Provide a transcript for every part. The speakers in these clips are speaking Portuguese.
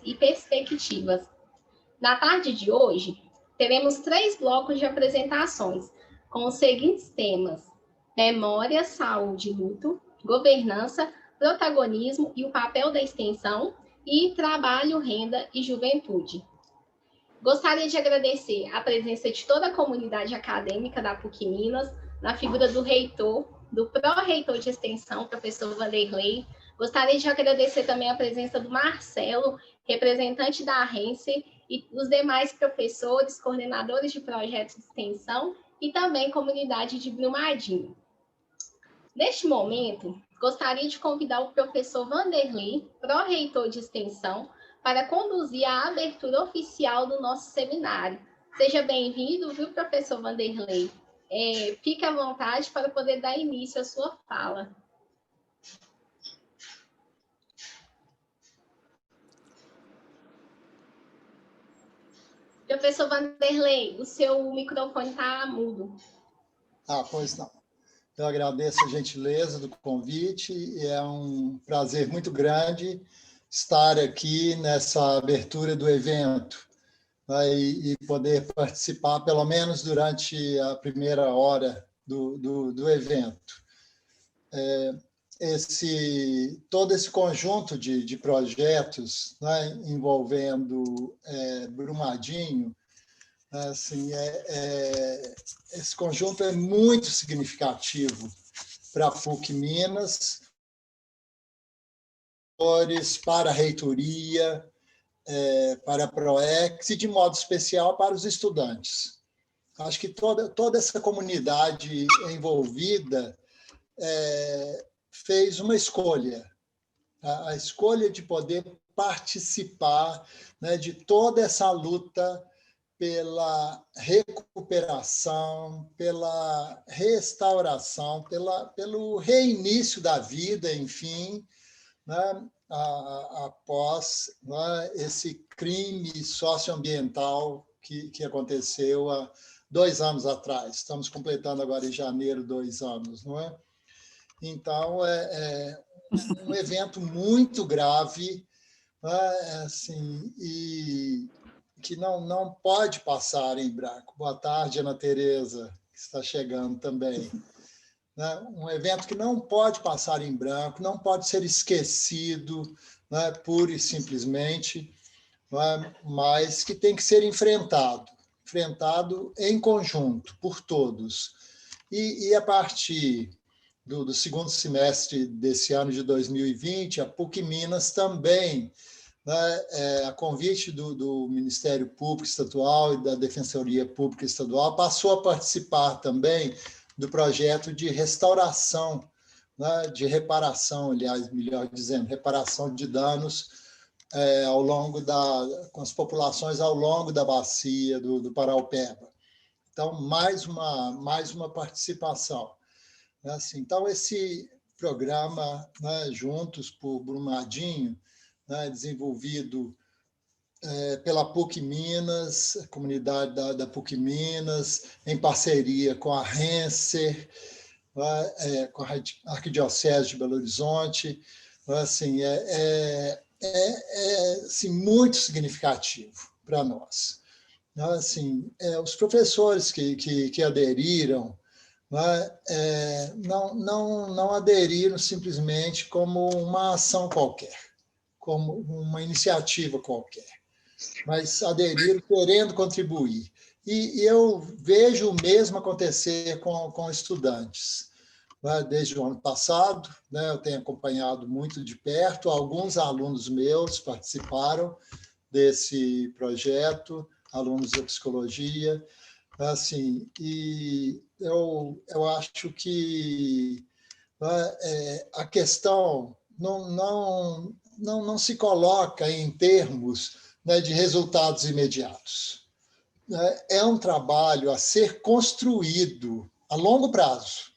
e perspectivas. Na tarde de hoje, teremos 3 blocos de apresentações, com os seguintes temas: memória, saúde e luto, governança, protagonismo e o papel da extensão, e trabalho, renda e juventude. Gostaria de agradecer a presença de toda a comunidade acadêmica da PUC Minas, na figura do reitor, do pró-reitor de extensão, professor Vanderlei. Gostaria de agradecer também a presença do Marcelo, representante da Rense, e os demais professores, coordenadores de projetos de extensão e também comunidade de Brumadinho. Neste momento, gostaria de convidar o professor Vanderlei, pró-reitor de extensão, para conduzir a abertura oficial do nosso seminário. Seja bem-vindo, viu, professor Vanderlei? Fique à vontade para poder dar início à sua fala. Professor Vanderlei, o seu microfone está mudo. Pois não. Eu agradeço a gentileza do convite e é um prazer muito grande estar aqui nessa abertura do evento, né, e poder participar, pelo menos durante a primeira hora do evento. Todo esse conjunto de projetos, né, envolvendo Brumadinho, assim, esse conjunto é muito significativo para a PUC Minas, para a reitoria, para a PROEX e, de modo especial, para os estudantes. Acho que toda essa comunidade envolvida fez uma escolha, a escolha de poder participar, né, de toda essa luta pela recuperação, pela restauração, pelo reinício da vida, enfim, né, após, né, esse crime socioambiental que aconteceu há 2 anos atrás. Estamos completando agora em janeiro 2 anos, não é? Então, é um evento muito grave, né, assim, e que não pode passar em branco. Boa tarde, Ana Tereza, que está chegando também. Né? Um evento que não pode passar em branco, não pode ser esquecido, né, pura e simplesmente, né, mas que tem que ser enfrentado em conjunto, por todos. E a partir do segundo semestre desse ano de 2020, a PUC Minas também, né, a convite do Ministério Público Estadual e da Defensoria Pública Estadual, passou a participar também do projeto de restauração, né, de reparação, aliás, melhor dizendo, reparação de danos ao longo com as populações ao longo da bacia do Paraupeba. Então, mais uma participação. Assim, então, esse programa, né, Juntos por Brumadinho, né, desenvolvido pela PUC Minas, a comunidade da PUC Minas, em parceria com a Renser, com a Arquidiocese de Belo Horizonte, assim, assim, muito significativo para nós. Assim, os professores que aderiram, não aderiram simplesmente como uma ação qualquer, como uma iniciativa qualquer, mas aderiram querendo contribuir. E eu vejo o mesmo acontecer com estudantes. Desde o ano passado, né, eu tenho acompanhado muito de perto, alguns alunos meus participaram desse projeto, alunos da psicologia, assim, e eu acho que a questão não se coloca em termos, né, de resultados imediatos. É um trabalho a ser construído a longo prazo.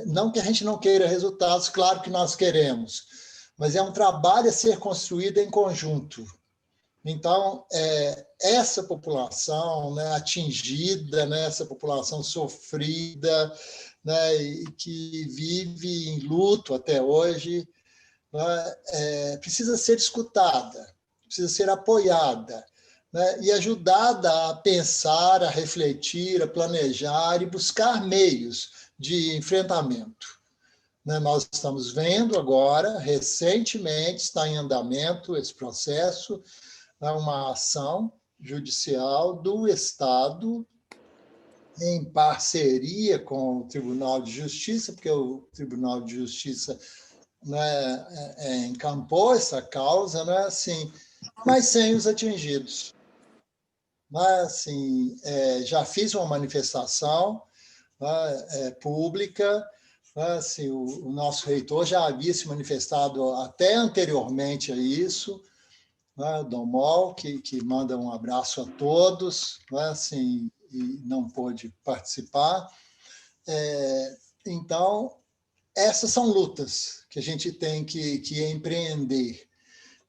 Não que a gente não queira resultados, claro que nós queremos, mas é um trabalho a ser construído em conjunto. Então, essa população, né, atingida, né, essa população sofrida, né, e que vive em luto até hoje, precisa ser escutada, precisa ser apoiada, né, e ajudada a pensar, a refletir, a planejar e buscar meios de enfrentamento. Né, nós estamos vendo agora, recentemente, está em andamento esse processo, né, uma ação judicial do Estado em parceria com o Tribunal de Justiça, porque o Tribunal de Justiça, né, encampou essa causa, né, assim, mas sem os atingidos. Mas, assim, já fiz uma manifestação, né, pública, né, assim, o nosso reitor já havia se manifestado até anteriormente a isso, né, Dom Mol, que manda um abraço a todos, né, assim, e não pôde participar. Então, essas são lutas que a gente tem que empreender.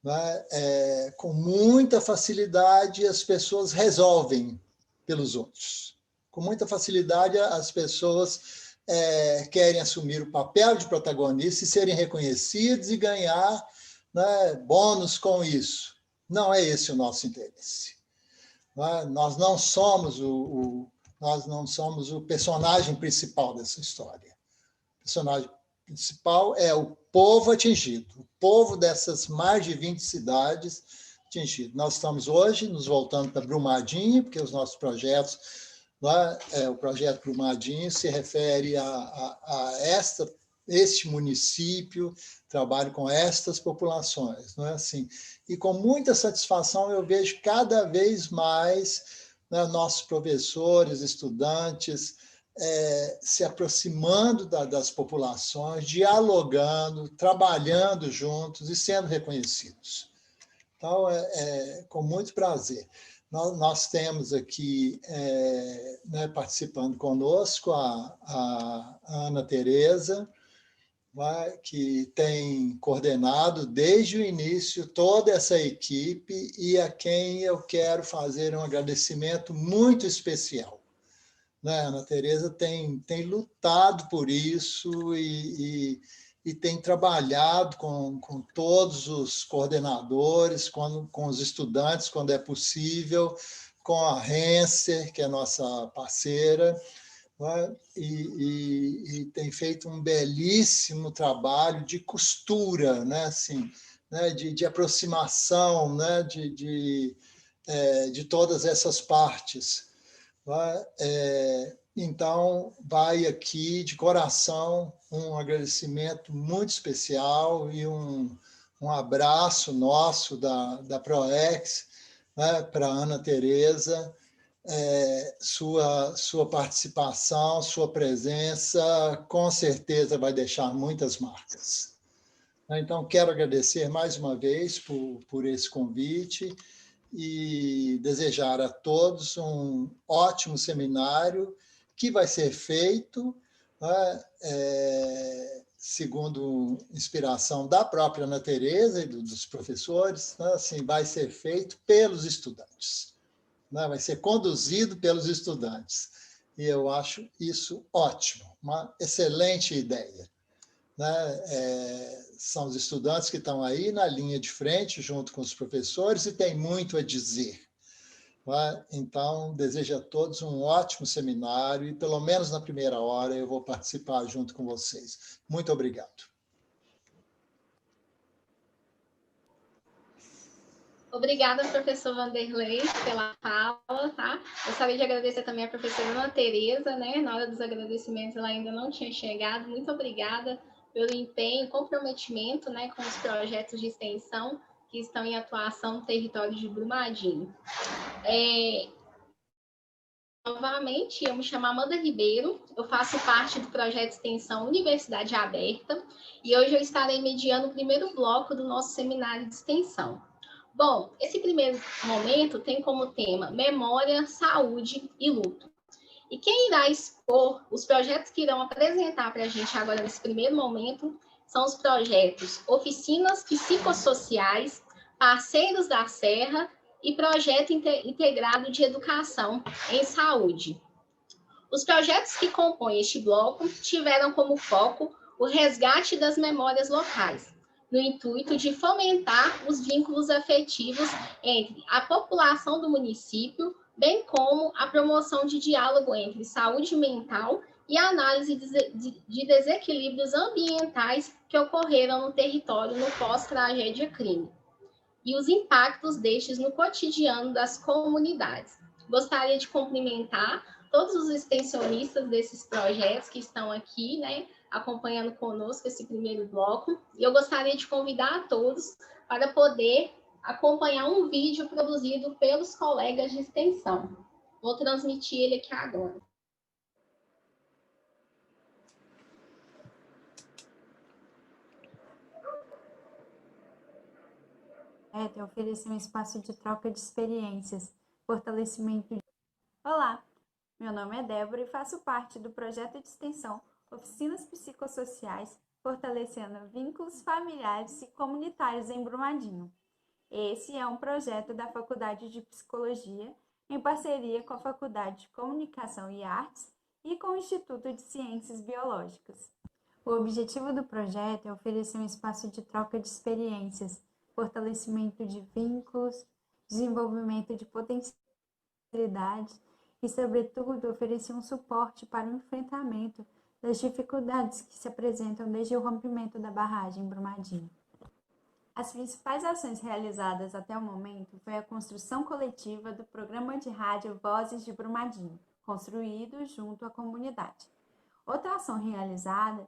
Né? Com muita facilidade, as pessoas resolvem pelos outros. Com muita facilidade, as pessoas querem assumir o papel de protagonista e serem reconhecidos e ganhar, né, bônus com isso. Não é esse o nosso interesse. Nós não somos o personagem principal dessa história. O personagem principal é o povo atingido, o povo dessas mais de 20 cidades atingido. Nós estamos hoje nos voltando para Brumadinho, porque os nossos projetos, o projeto Brumadinho se refere a este município, trabalho com estas populações, não é assim? E com muita satisfação eu vejo cada vez mais, né, nossos professores, estudantes, se aproximando das populações, dialogando, trabalhando juntos e sendo reconhecidos. Então, com muito prazer. Nós temos aqui, né, participando conosco, a Ana Tereza, que tem coordenado desde o início toda essa equipe e a quem eu quero fazer um agradecimento muito especial. Né? A Ana Tereza tem lutado por isso e tem trabalhado com todos os coordenadores, com os estudantes, quando é possível, com a Renser, que é nossa parceira, né? E tem feito um belíssimo trabalho de costura, né? Assim, né? De aproximação, né? de todas essas partes. Então, vai aqui, de coração, um agradecimento muito especial e um abraço nosso da ProEx, né, para a Ana Tereza, sua participação, sua presença, com certeza vai deixar muitas marcas. Então, quero agradecer mais uma vez por esse convite e desejar a todos um ótimo seminário que vai ser feito, né, segundo inspiração da própria Ana Tereza e dos professores, né, assim, vai ser feito pelos estudantes, né, vai ser conduzido pelos estudantes. E eu acho isso ótimo, uma excelente ideia. Né? São os estudantes que estão aí na linha de frente, junto com os professores, e tem muito a dizer. Né? Então, desejo a todos um ótimo seminário, e pelo menos na primeira hora eu vou participar junto com vocês. Muito obrigado. Obrigada, professor Vanderlei, pela fala, tá? Gostaria de agradecer também a professora Ana Tereza, né? Na hora dos agradecimentos ela ainda não tinha chegado. Muito obrigada pelo empenho e comprometimento, né, com os projetos de extensão que estão em atuação no território de Brumadinho. Novamente, eu me chamo Amanda Ribeiro, eu faço parte do projeto de extensão Universidade Aberta e hoje eu estarei mediando o primeiro bloco do nosso seminário de extensão. Bom, esse primeiro momento tem como tema Memória, Saúde e Luto. E quem irá expor os projetos que irão apresentar para a gente agora nesse primeiro momento são os projetos Oficinas Psicossociais, Parceiros da Serra e Projeto Integrado de Educação em Saúde. Os projetos que compõem este bloco tiveram como foco o resgate das memórias locais, no intuito de fomentar os vínculos afetivos entre a população do município, bem como a promoção de diálogo entre saúde mental e a análise de desequilíbrios ambientais que ocorreram no território no pós-tragédia crime e os impactos destes no cotidiano das comunidades. Gostaria de cumprimentar todos os extensionistas desses projetos que estão aqui, né, acompanhando conosco esse primeiro bloco, e eu gostaria de convidar a todos para poder acompanhar um vídeo produzido pelos colegas de extensão. Vou transmitir ele aqui agora. Oferecer um espaço de troca de experiências, fortalecimento. Olá, meu nome é Débora e faço parte do projeto de extensão Oficinas Psicossociais, fortalecendo vínculos familiares e comunitários em Brumadinho. Esse é um projeto da Faculdade de Psicologia, em parceria com a Faculdade de Comunicação e Artes e com o Instituto de Ciências Biológicas. O objetivo do projeto é oferecer um espaço de troca de experiências, fortalecimento de vínculos, desenvolvimento de potencialidades e, sobretudo, oferecer um suporte para o enfrentamento das dificuldades que se apresentam desde o rompimento da barragem em Brumadinho. As principais ações realizadas até o momento foi a construção coletiva do programa de rádio Vozes de Brumadinho, construído junto à comunidade. Outra ação realizada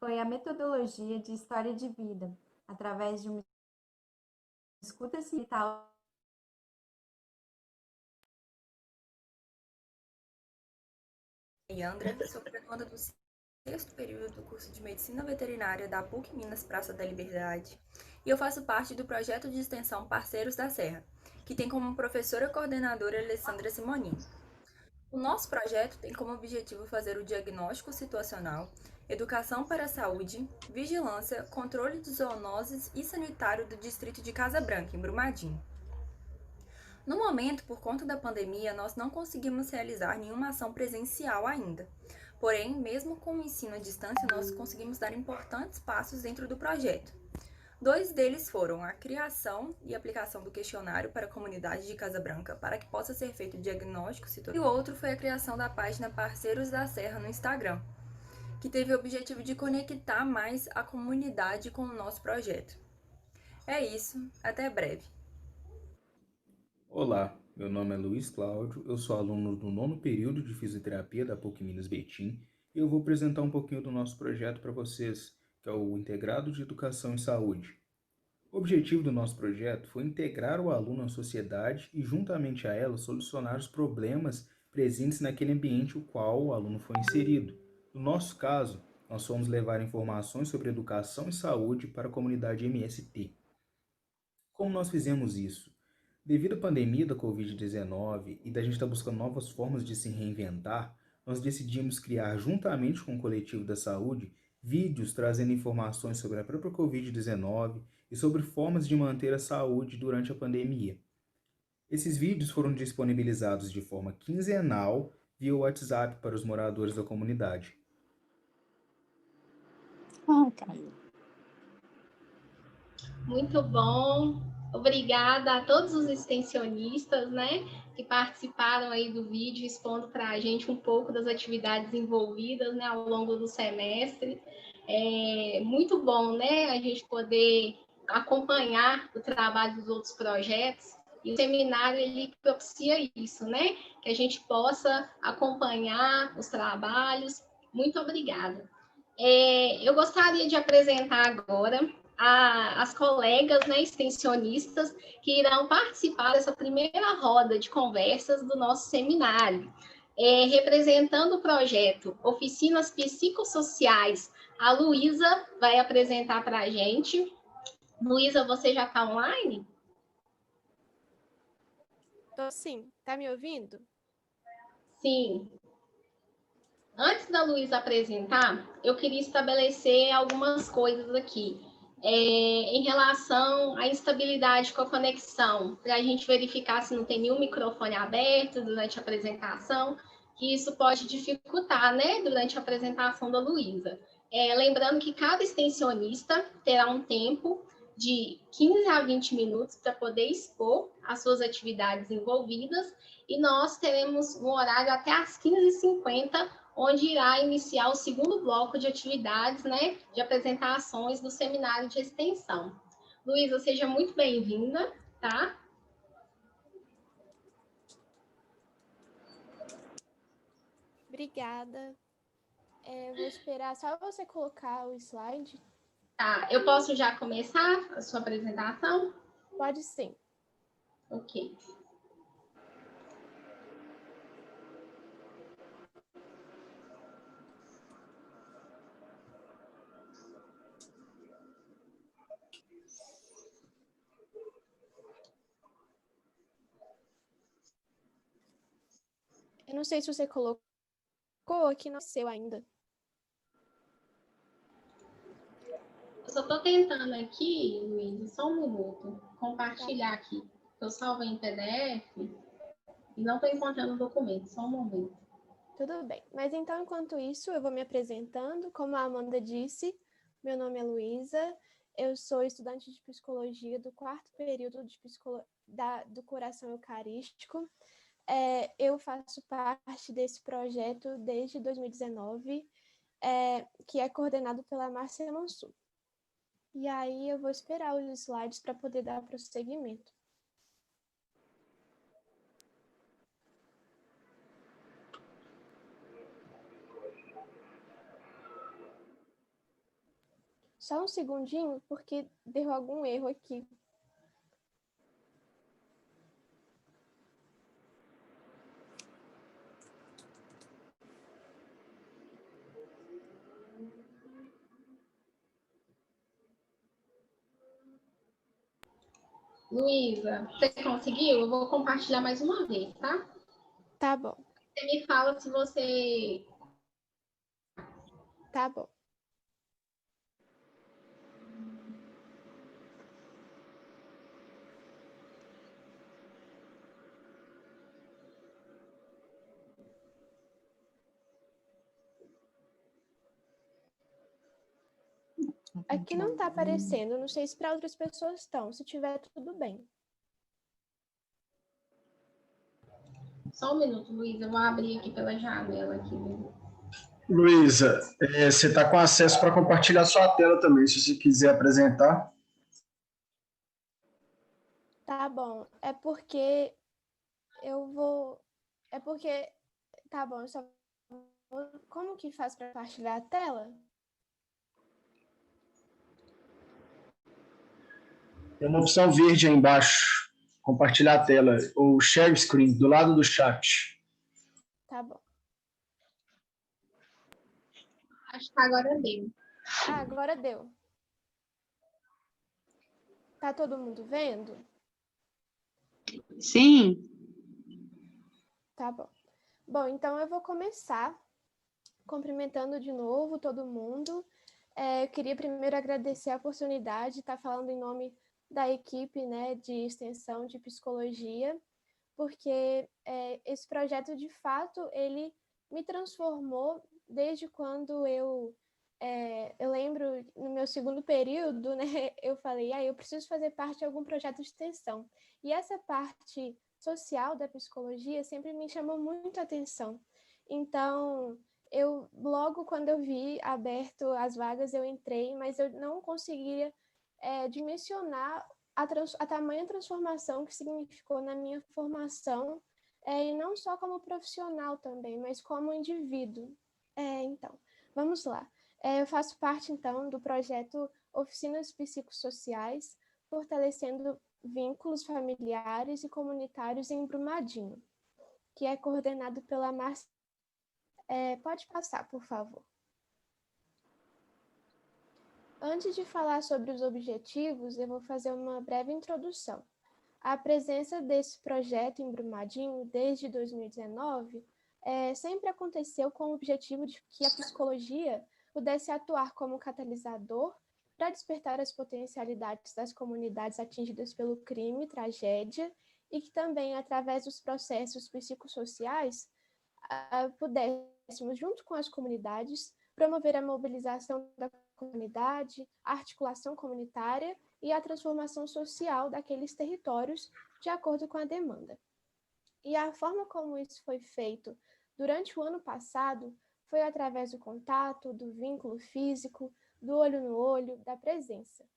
foi a metodologia de história de vida, através de uma escuta cital. Yandra, sou graduanda do sexto período do curso de Medicina Veterinária da PUC Minas Praça da Liberdade, e eu faço parte do projeto de extensão Parceiros da Serra, que tem como professora coordenadora Alessandra Simonin. O nosso projeto tem como objetivo fazer o diagnóstico situacional, educação para a saúde, vigilância, controle de zoonoses e sanitário do distrito de Casa Branca, em Brumadinho. No momento, por conta da pandemia, nós não conseguimos realizar nenhuma ação presencial ainda. Porém, mesmo com o ensino à distância, nós conseguimos dar importantes passos dentro do projeto. 2 deles foram a criação e aplicação do questionário para a comunidade de Casa Branca, para que possa ser feito o diagnóstico situacional. E o outro foi a criação da página Parceiros da Serra no Instagram, que teve o objetivo de conectar mais a comunidade com o nosso projeto. É isso, até breve. Olá, meu nome é Luiz Cláudio, eu sou aluno do 9º período de Fisioterapia da PUC Minas Betim e eu vou apresentar um pouquinho do nosso projeto para vocês, que é o Integrado de Educação e Saúde. O objetivo do nosso projeto foi integrar o aluno à sociedade e, juntamente a ela, solucionar os problemas presentes naquele ambiente no qual o aluno foi inserido. No nosso caso, nós fomos levar informações sobre educação e saúde para a comunidade MST. Como nós fizemos isso? Devido à pandemia da Covid-19 e da gente estar buscando novas formas de se reinventar, nós decidimos criar, juntamente com o Coletivo da Saúde, vídeos trazendo informações sobre a própria Covid-19 e sobre formas de manter a saúde durante a pandemia. Esses vídeos foram disponibilizados de forma quinzenal via WhatsApp para os moradores da comunidade. Muito bom. Obrigada a todos os extensionistas, né, que participaram aí do vídeo, expondo para a gente um pouco das atividades envolvidas, né, ao longo do semestre. É muito bom, né, a gente poder acompanhar o trabalho dos outros projetos. E o seminário, ele propicia isso, né, que a gente possa acompanhar os trabalhos. Muito obrigada. Eu gostaria de apresentar agora as colegas, né, extensionistas que irão participar dessa primeira roda de conversas do nosso seminário. Representando o projeto Oficinas Psicossociais, a Luísa vai apresentar para a gente. Luísa, você já está online? Tô sim. Tá me ouvindo? Sim. Antes da Luísa apresentar, eu queria estabelecer algumas coisas aqui. Em relação à instabilidade com a conexão, para a gente verificar se não tem nenhum microfone aberto durante a apresentação, que isso pode dificultar, né, durante a apresentação da Luísa. Lembrando que cada extensionista terá um tempo de 15 a 20 minutos para poder expor as suas atividades envolvidas, e nós teremos um horário até às 15h50, onde irá iniciar o segundo bloco de atividades, né, de apresentações do seminário de extensão. Luísa, seja muito bem-vinda, tá? Obrigada. Vou esperar só você colocar o slide. Tá, eu posso já começar a sua apresentação? Pode sim. Ok. Eu não sei se você colocou aqui, não seu ainda. Eu só estou tentando aqui, Luiz, só um minuto, compartilhar aqui. Eu salvei em PDF e não estou encontrando o documento, só um momento. Tudo bem. Mas então, enquanto isso, eu vou me apresentando. Como a Amanda disse, meu nome é Luísa, eu sou estudante de psicologia do 4º período de do Coração Eucarístico. Eu faço parte desse projeto desde 2019, que é coordenado pela Márcia Mansur. E aí eu vou esperar os slides para poder dar prosseguimento. Só um segundinho, porque deu algum erro aqui. Luísa, você conseguiu? Eu vou compartilhar mais uma vez, tá? Tá bom. Você me fala se você... Tá bom. Aqui não tá aparecendo, não sei se para outras pessoas estão. Se tiver, tudo bem. Só um minuto, Luísa, eu vou abrir aqui pela janela. Luísa, você está com acesso para compartilhar sua tela também, se você quiser apresentar. Tá bom. É porque Tá bom, eu só vou... Como que faz para compartilhar a tela? Tem uma opção verde aí embaixo, compartilhar a tela, ou share screen, do lado do chat. Tá bom. Acho que agora deu. Agora deu. Tá todo mundo vendo? Sim. Tá bom. Bom, então eu vou começar cumprimentando de novo todo mundo. Eu queria primeiro agradecer a oportunidade de estar falando em nome da equipe, né, de extensão de psicologia, porque esse projeto, de fato, ele me transformou desde quando eu lembro, no meu segundo período, né, eu falei, eu preciso fazer parte de algum projeto de extensão. E essa parte social da psicologia sempre me chamou muito a atenção. Então, logo quando eu vi aberto as vagas, eu entrei, mas eu não conseguia dimensionar a tamanha transformação que significou na minha formação, e não só como profissional também, mas como indivíduo. Então, vamos lá. Eu faço parte, então, do projeto Oficinas Psicossociais, fortalecendo vínculos familiares e comunitários em Brumadinho, que é coordenado pela Márcia. Pode passar, por favor. Antes de falar sobre os objetivos, eu vou fazer uma breve introdução. A presença desse projeto em Brumadinho desde 2019 sempre aconteceu com o objetivo de que a psicologia pudesse atuar como catalisador para despertar as potencialidades das comunidades atingidas pelo crime, tragédia, e que também, através dos processos psicossociais, pudéssemos, junto com as comunidades, promover a mobilização da comunidade, a articulação comunitária e a transformação social daqueles territórios de acordo com a demanda. E a forma como isso foi feito durante o ano passado foi através do contato, do vínculo físico, do olho no olho, da presença.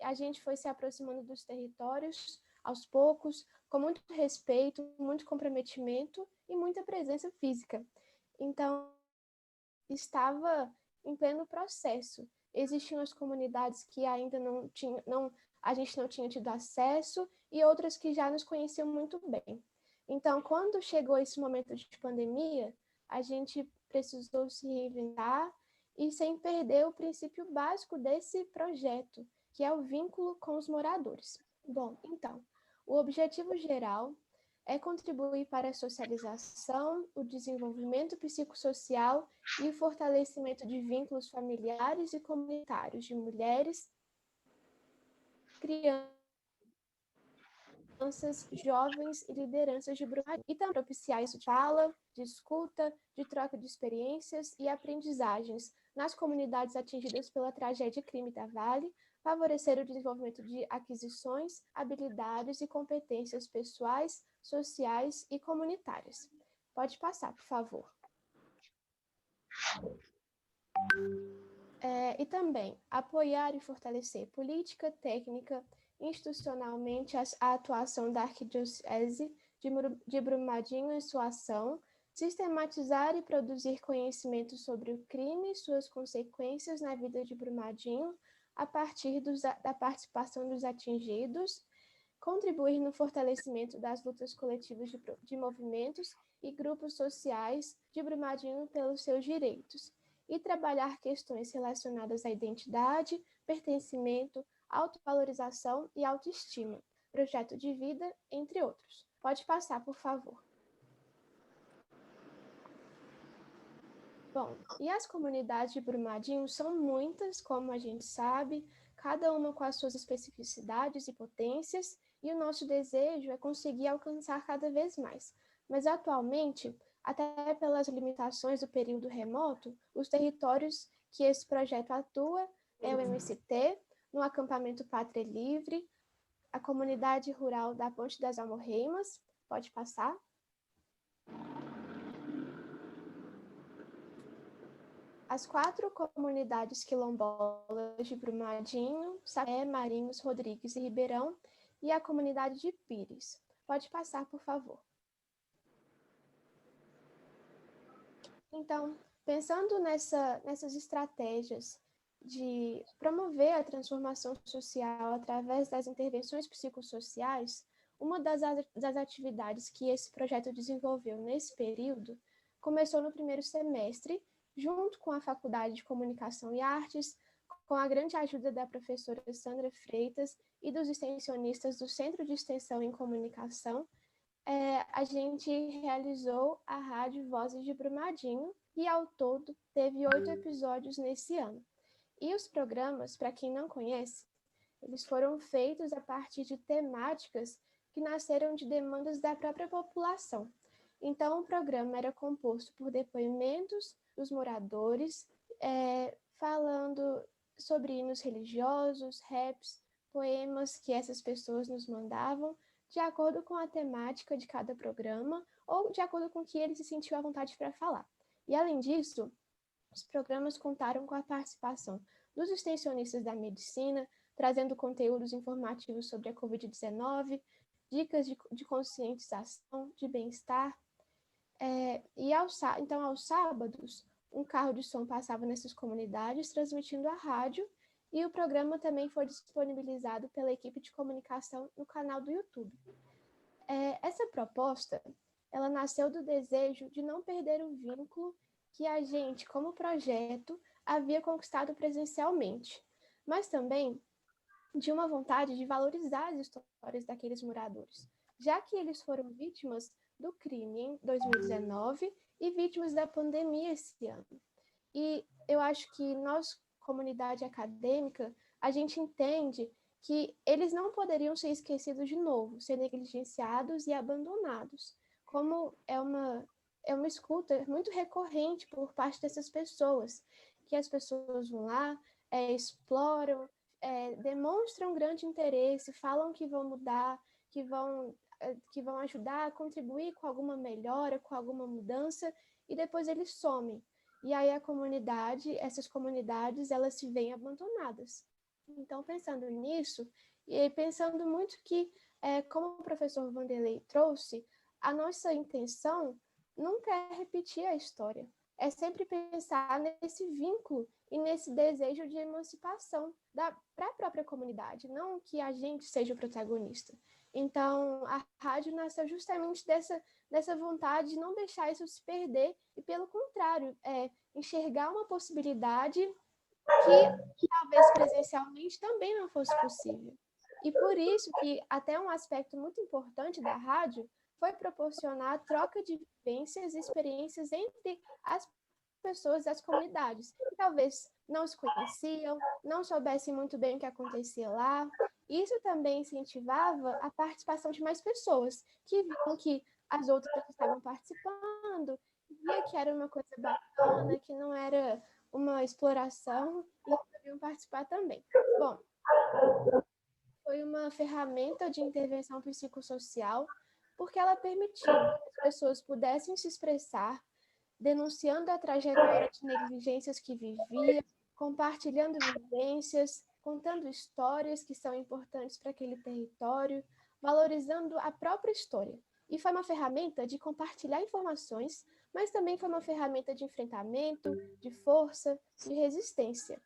A gente foi se aproximando dos territórios aos poucos, com muito respeito, muito comprometimento e muita presença física. Então, estava em pleno processo. Existiam as comunidades que ainda a gente não tinha tido acesso e outras que já nos conheciam muito bem. Então, quando chegou esse momento de pandemia, a gente precisou se reinventar e sem perder o princípio básico desse projeto, que é o vínculo com os moradores. Bom, então, o objetivo geral é contribuir para a socialização, o desenvolvimento psicossocial e o fortalecimento de vínculos familiares e comunitários de mulheres, crianças, jovens e lideranças de Brumadinho, e também propiciar isso de fala, de escuta, de troca de experiências e aprendizagens nas comunidades atingidas pela tragédia e crime da Vale, favorecer o desenvolvimento de aquisições, habilidades e competências pessoais, sociais e comunitárias. Pode passar, por favor. E também apoiar e fortalecer política, técnica, institucionalmente a atuação da Arquidiocese de Brumadinho e sua ação, sistematizar e produzir conhecimento sobre o crime e suas consequências na vida de Brumadinho, a partir da participação dos atingidos, contribuir no fortalecimento das lutas coletivas de movimentos e grupos sociais de Brumadinho pelos seus direitos, e trabalhar questões relacionadas à identidade, pertencimento, autovalorização e autoestima, projeto de vida, entre outros. Pode passar, por favor. Bom, e as comunidades de Brumadinho são muitas, como a gente sabe, cada uma com as suas especificidades e potências, e o nosso desejo é conseguir alcançar cada vez mais. Mas atualmente, até pelas limitações do período remoto, os territórios que esse projeto atua é o MST, no acampamento Pátria Livre, a comunidade rural da Ponte das Almorreimas, pode passar. As 4 comunidades quilombolas de Brumadinho, Sapé, Marinhos, Rodrigues e Ribeirão, e a comunidade de Pires. Pode passar, por favor. Então, pensando nessas estratégias de promover a transformação social através das intervenções psicossociais, uma das atividades que esse projeto desenvolveu nesse período começou no primeiro semestre, junto com a Faculdade de Comunicação e Artes, com a grande ajuda da professora Sandra Freitas e dos extensionistas do Centro de Extensão em Comunicação, a gente realizou a Rádio Vozes de Brumadinho e, ao todo, teve 8 episódios nesse ano. E os programas, para quem não conhece, eles foram feitos a partir de temáticas que nasceram de demandas da própria população. Então, o programa era composto por depoimentos dos moradores, falando sobre hinos religiosos, raps, poemas que essas pessoas nos mandavam, de acordo com a temática de cada programa ou de acordo com o que ele se sentiu à vontade para falar. E, além disso, os programas contaram com a participação dos extensionistas da medicina, trazendo conteúdos informativos sobre a Covid-19, dicas de conscientização, de bem-estar. Então, aos sábados, um carro de som passava nessas comunidades, transmitindo a rádio, e o programa também foi disponibilizado pela equipe de comunicação no canal do YouTube. Essa proposta, ela nasceu do desejo de não perder o vínculo que a gente, como projeto, havia conquistado presencialmente, mas também de uma vontade de valorizar as histórias daqueles moradores, já que eles foram vítimas do crime em 2019 e vítimas da pandemia esse ano. E eu acho que nós, comunidade acadêmica, a gente entende que eles não poderiam ser esquecidos de novo, ser negligenciados e abandonados, como é uma escuta muito recorrente por parte dessas pessoas. que as pessoas vão lá, exploram, demonstram grande interesse, falam que vão mudar, que vão ajudar a contribuir com alguma melhora, com alguma mudança, e depois eles somem. E aí essas comunidades, elas se veem abandonadas. Então, pensando nisso, e pensando muito que, como o professor Vanderlei trouxe, a nossa intenção nunca é repetir a história, é sempre pensar nesse vínculo e nesse desejo de emancipação para a própria comunidade, não que a gente seja o protagonista. Então, a rádio nasceu justamente dessa vontade de não deixar isso se perder e, pelo contrário, enxergar uma possibilidade que talvez presencialmente também não fosse possível. E por isso que até um aspecto muito importante da rádio foi proporcionar a troca de vivências e experiências entre as pessoas das comunidades, que talvez não se conheciam, não soubessem muito bem o que acontecia lá. Isso também incentivava a participação de mais pessoas, que viam que as outras estavam participando, via que era uma coisa bacana, que não era uma exploração, e queriam participar também. Bom, foi uma ferramenta de intervenção psicossocial, porque ela permitiu que as pessoas pudessem se expressar, denunciando a trajetória de negligências que vivia, compartilhando vivências, contando histórias que são importantes para aquele território, valorizando a própria história. E foi uma ferramenta de compartilhar informações, mas também foi uma ferramenta de enfrentamento, de força, de resistência.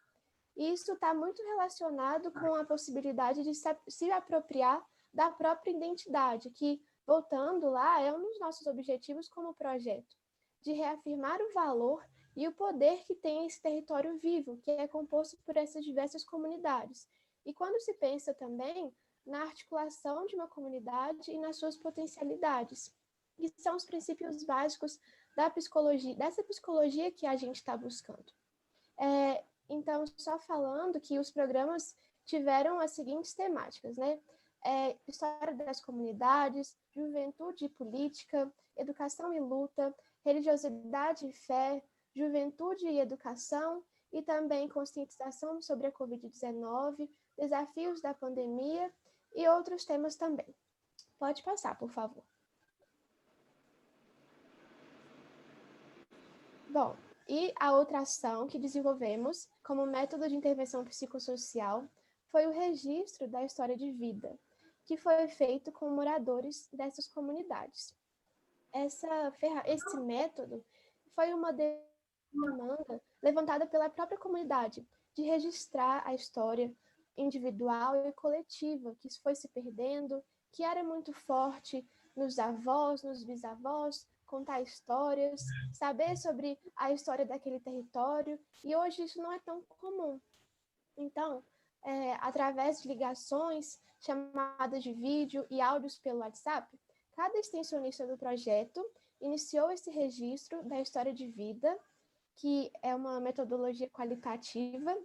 E isso está muito relacionado com a possibilidade de se apropriar da própria identidade, que, voltando lá, é um dos nossos objetivos como projeto, de reafirmar o valor e o poder que tem esse território vivo, que é composto por essas diversas comunidades. E quando se pensa também na articulação de uma comunidade e nas suas potencialidades, que são os princípios básicos da psicologia, dessa psicologia que a gente está buscando. Então, só falando que os programas tiveram as seguintes temáticas, né? História das comunidades, juventude e política, educação e luta, religiosidade e fé, juventude e educação, e também conscientização sobre a Covid-19, desafios da pandemia e outros temas também. Pode passar, por favor. Bom, e a outra ação que desenvolvemos como método de intervenção psicossocial foi o registro da história de vida, que foi feito com moradores dessas comunidades. Esse método foi uma demanda levantada pela própria comunidade de registrar a história individual e coletiva que foi se perdendo, que era muito forte nos avós, nos bisavós, contar histórias, saber sobre a história daquele território, e hoje isso não é tão comum. Então, através de ligações, chamadas de vídeo e áudios pelo WhatsApp, cada extensionista do projeto iniciou esse registro da história de vida, que é uma metodologia qualitativa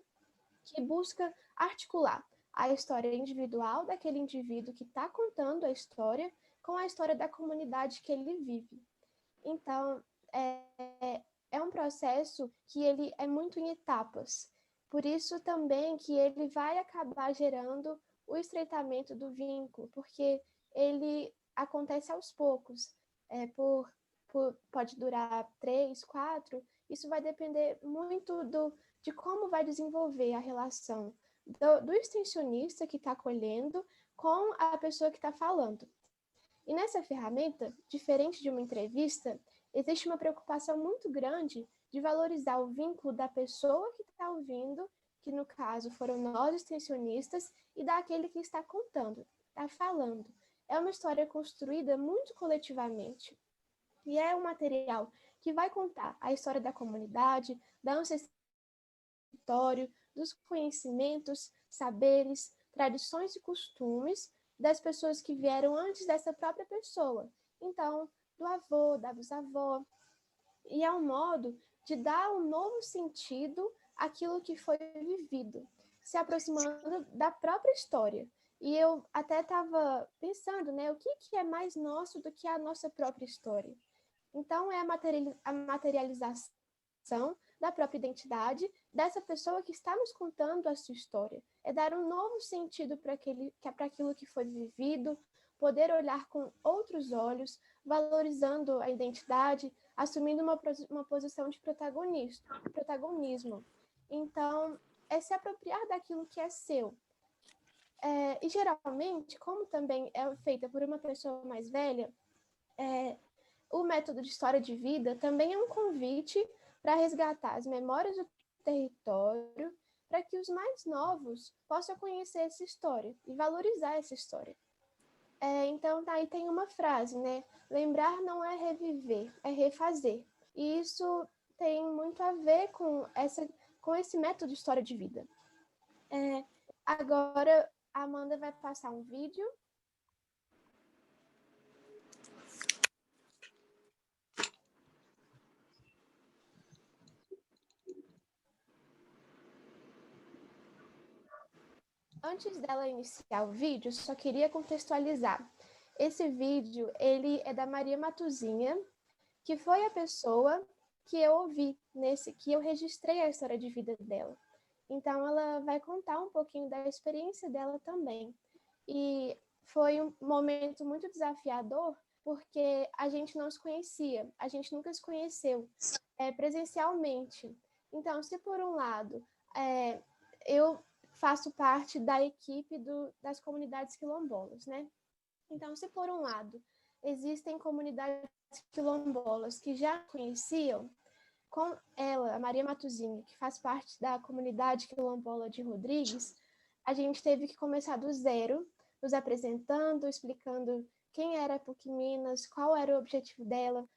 que busca articular a história individual daquele indivíduo que está contando a história com a história da comunidade que ele vive. Então, é um processo que ele é muito em etapas. Por isso também que ele vai acabar gerando o estreitamento do vínculo, porque ele acontece aos poucos. Pode durar 3, 4, isso vai depender muito de como vai desenvolver a relação do extensionista que está acolhendo com a pessoa que está falando. E nessa ferramenta, diferente de uma entrevista, existe uma preocupação muito grande de valorizar o vínculo da pessoa que está ouvindo, que no caso foram nós extensionistas, e daquele que está contando, está falando. É uma história construída muito coletivamente. E é um material que vai contar a história da comunidade, da ancestralidade, dos conhecimentos, saberes, tradições e costumes das pessoas que vieram antes dessa própria pessoa. Então, do avô, da bisavó. E é um modo de dar um novo sentido àquilo que foi vivido, se aproximando da própria história. E eu até estava pensando, né, o que é mais nosso do que a nossa própria história? Então, é a materialização da própria identidade dessa pessoa que está nos contando a sua história. É dar um novo sentido para aquilo que foi vivido, poder olhar com outros olhos, valorizando a identidade, assumindo uma posição de protagonismo. Então, é se apropriar daquilo que é seu. E geralmente, como também é feita por uma pessoa mais velha, o método de história de vida também é um convite para resgatar as memórias do território, para que os mais novos possam conhecer essa história e valorizar essa história. Então, aí tem uma frase, né? Lembrar não é reviver, é refazer. E isso tem muito a ver com esse método de história de vida. Agora, a Amanda vai passar um vídeo. Antes dela iniciar o vídeo, só queria contextualizar. Esse vídeo, ele é da Maria Matuzinha, que foi a pessoa que eu ouvi, que eu registrei a história de vida dela. Então, ela vai contar um pouquinho da experiência dela também. E foi um momento muito desafiador, porque a gente não se conhecia, a gente nunca se conheceu presencialmente. Então, se por um lado, eu faço parte da equipe das comunidades quilombolas, né? Então, se por um lado existem comunidades quilombolas que já conheciam, com ela, a Maria Matuzinha, que faz parte da comunidade quilombola de Rodrigues, a gente teve que começar do zero, nos apresentando, explicando quem era a PUC Minas, qual era o objetivo dela,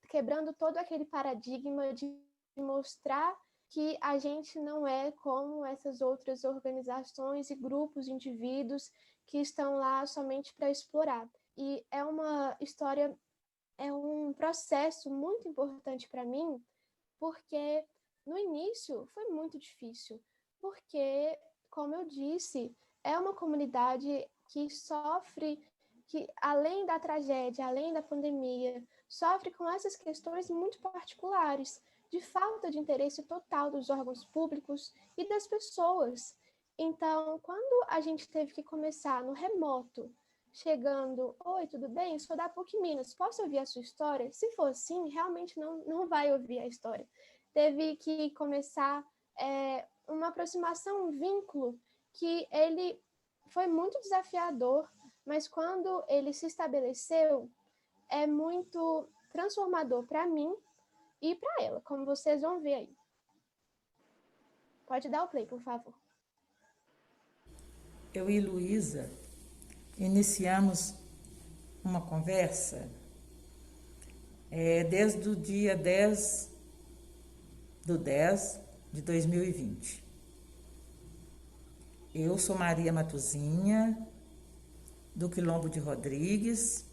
quebrando todo aquele paradigma de mostrar que a gente não é como essas outras organizações e grupos de indivíduos que estão lá somente para explorar. E é uma história, é um processo muito importante para mim, porque no início foi muito difícil, porque, como eu disse, é uma comunidade que sofre, que além da tragédia, além da pandemia, sofre com essas questões muito particulares, de falta de interesse total dos órgãos públicos e das pessoas. Então, quando a gente teve que começar no remoto, chegando, oi, tudo bem? Sou da PUC Minas, posso ouvir a sua história? Se for assim, realmente não vai ouvir a história. Teve que começar uma aproximação, um vínculo, que ele foi muito desafiador, mas quando ele se estabeleceu, é muito transformador para mim e para ela, como vocês vão ver aí. Pode dar o play, por favor. Eu e Luísa iniciamos uma conversa desde o dia 10/10 de 2020. Eu sou Maria Matuzinha, do Quilombo de Rodrigues.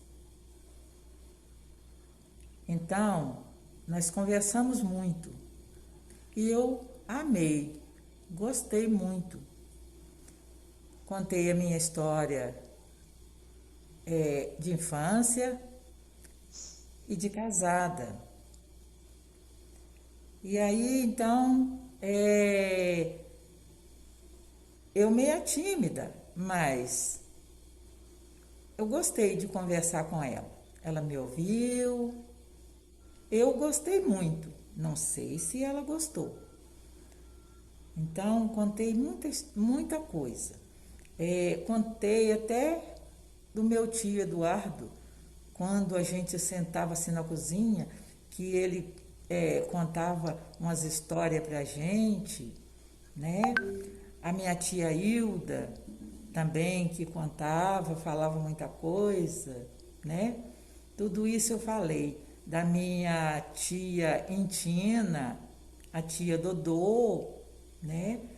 Então, nós conversamos muito e eu amei, gostei muito. Contei a minha história de infância e de casada. E aí, então, eu meio tímida, mas eu gostei de conversar com ela. Ela me ouviu, eu gostei muito, não sei se ela gostou. Então, contei muita coisa. Contei até do meu tio Eduardo, quando a gente sentava assim na cozinha, que ele contava umas histórias para a gente, né? A minha tia Hilda também, que contava, falava muita coisa, né? Tudo isso eu falei. Da minha tia Intina, a tia Dodô, né?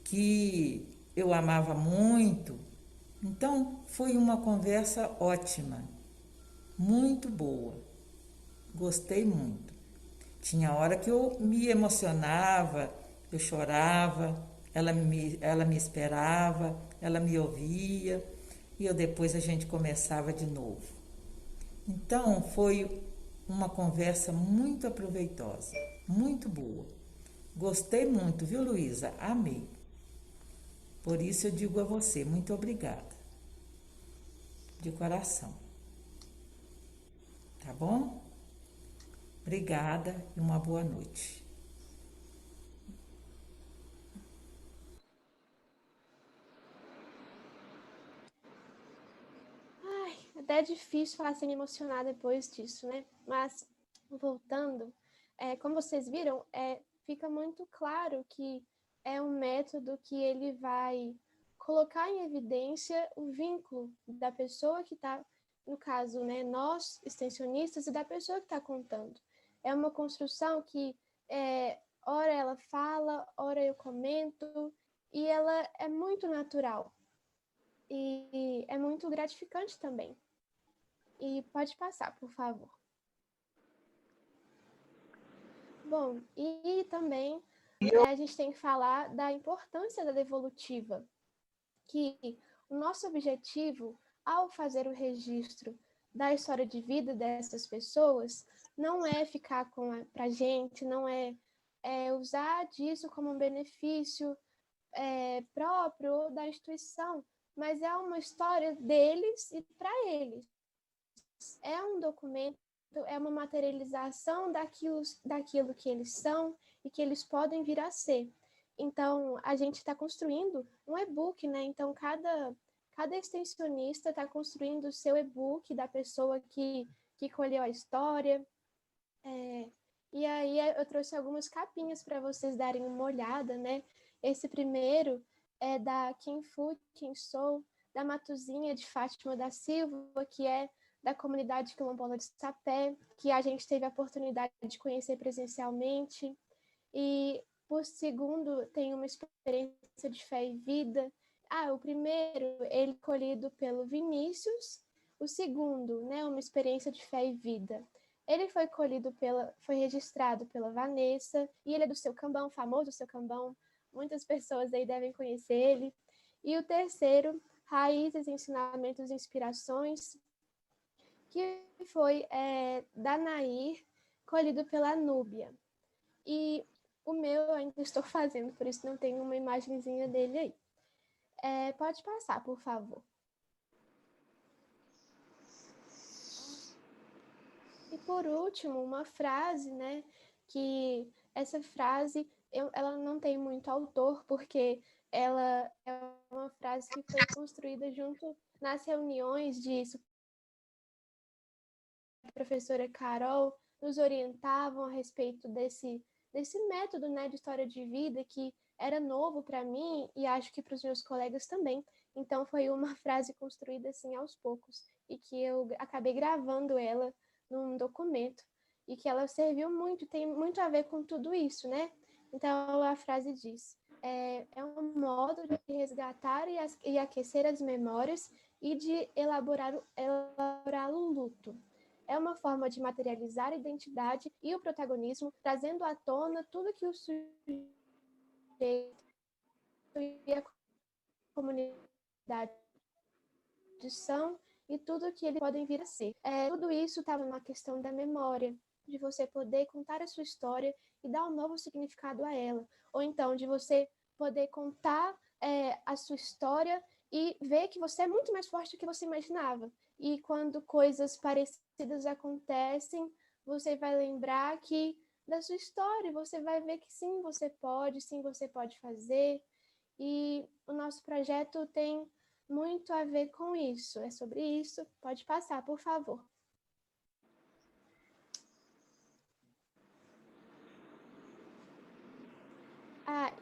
Que eu amava muito. Então, foi uma conversa ótima, muito boa. Gostei muito. Tinha hora que eu me emocionava, eu chorava, ela me esperava, ela me ouvia, e depois a gente começava de novo. Então, foi uma conversa muito aproveitosa, muito boa. Gostei muito, viu, Luísa? Amei. Por isso eu digo a você, muito obrigada. De coração. Tá bom? Obrigada e uma boa noite. Ai, até é difícil falar sem me emocionar depois disso, né? Mas, voltando, como vocês viram, fica muito claro que é um método que ele vai colocar em evidência o vínculo da pessoa que está, no caso, né, nós, extensionistas, e da pessoa que está contando. É uma construção que, ora ela fala, ora eu comento, e ela é muito natural. E é muito gratificante também. E pode passar, por favor. Bom, e também a gente tem que falar da importância da devolutiva, que o nosso objetivo, ao fazer o registro da história de vida dessas pessoas, não é ficar para a gente, não é usar disso como um benefício próprio da instituição, mas é uma história deles e para eles. É um documento, é uma materialização daquilo que eles são e que eles podem vir a ser. Então, a gente está construindo um e-book, né? Então, cada extensionista está construindo o seu e-book da pessoa que colheu a história. E aí eu trouxe algumas capinhas para vocês darem uma olhada, né? Esse primeiro é da Quem Fui, Quem Sou, da Matuzinha de Fátima da Silva, que é da comunidade quilombola de Sapé, que a gente teve a oportunidade de conhecer presencialmente. E por segundo, tem uma experiência de fé e vida. O primeiro, ele colhido pelo Vinícius. O segundo, né, uma experiência de fé e vida. Ele foi registrado pela Vanessa, e ele é do Seu Cambão, famoso Seu Cambão. Muitas pessoas aí devem conhecer ele. E o terceiro, Raízes, Ensinamentos e Inspirações, que foi da Nair, colhido pela Núbia. E o meu eu ainda estou fazendo, por isso não tem uma imagenzinha dele aí. Pode passar, por favor. E por último, uma frase, né? Que essa frase, ela não tem muito autor, porque ela é uma frase que foi construída junto nas reuniões disso. A professora Carol nos orientavam a respeito desse método, né, de história de vida que era novo para mim e acho que para os meus colegas também. Então foi uma frase construída assim aos poucos e que eu acabei gravando ela num documento e que ela serviu muito, tem muito a ver com tudo isso, né? Então a frase diz: é um modo de resgatar e aquecer as memórias e de elaborar o luto. É uma forma de materializar a identidade e o protagonismo, trazendo à tona tudo que o sujeito e a comunidade são e tudo que eles podem vir a ser. Tudo isso estava na questão da memória, de você poder contar a sua história e dar um novo significado a ela. Ou então, de você poder contar a sua história e ver que você é muito mais forte do que você imaginava. E quando coisas parecidas acontecem, você vai lembrar da sua história, você vai ver que sim, você pode fazer. E o nosso projeto tem muito a ver com isso. É sobre isso. Pode passar, por favor.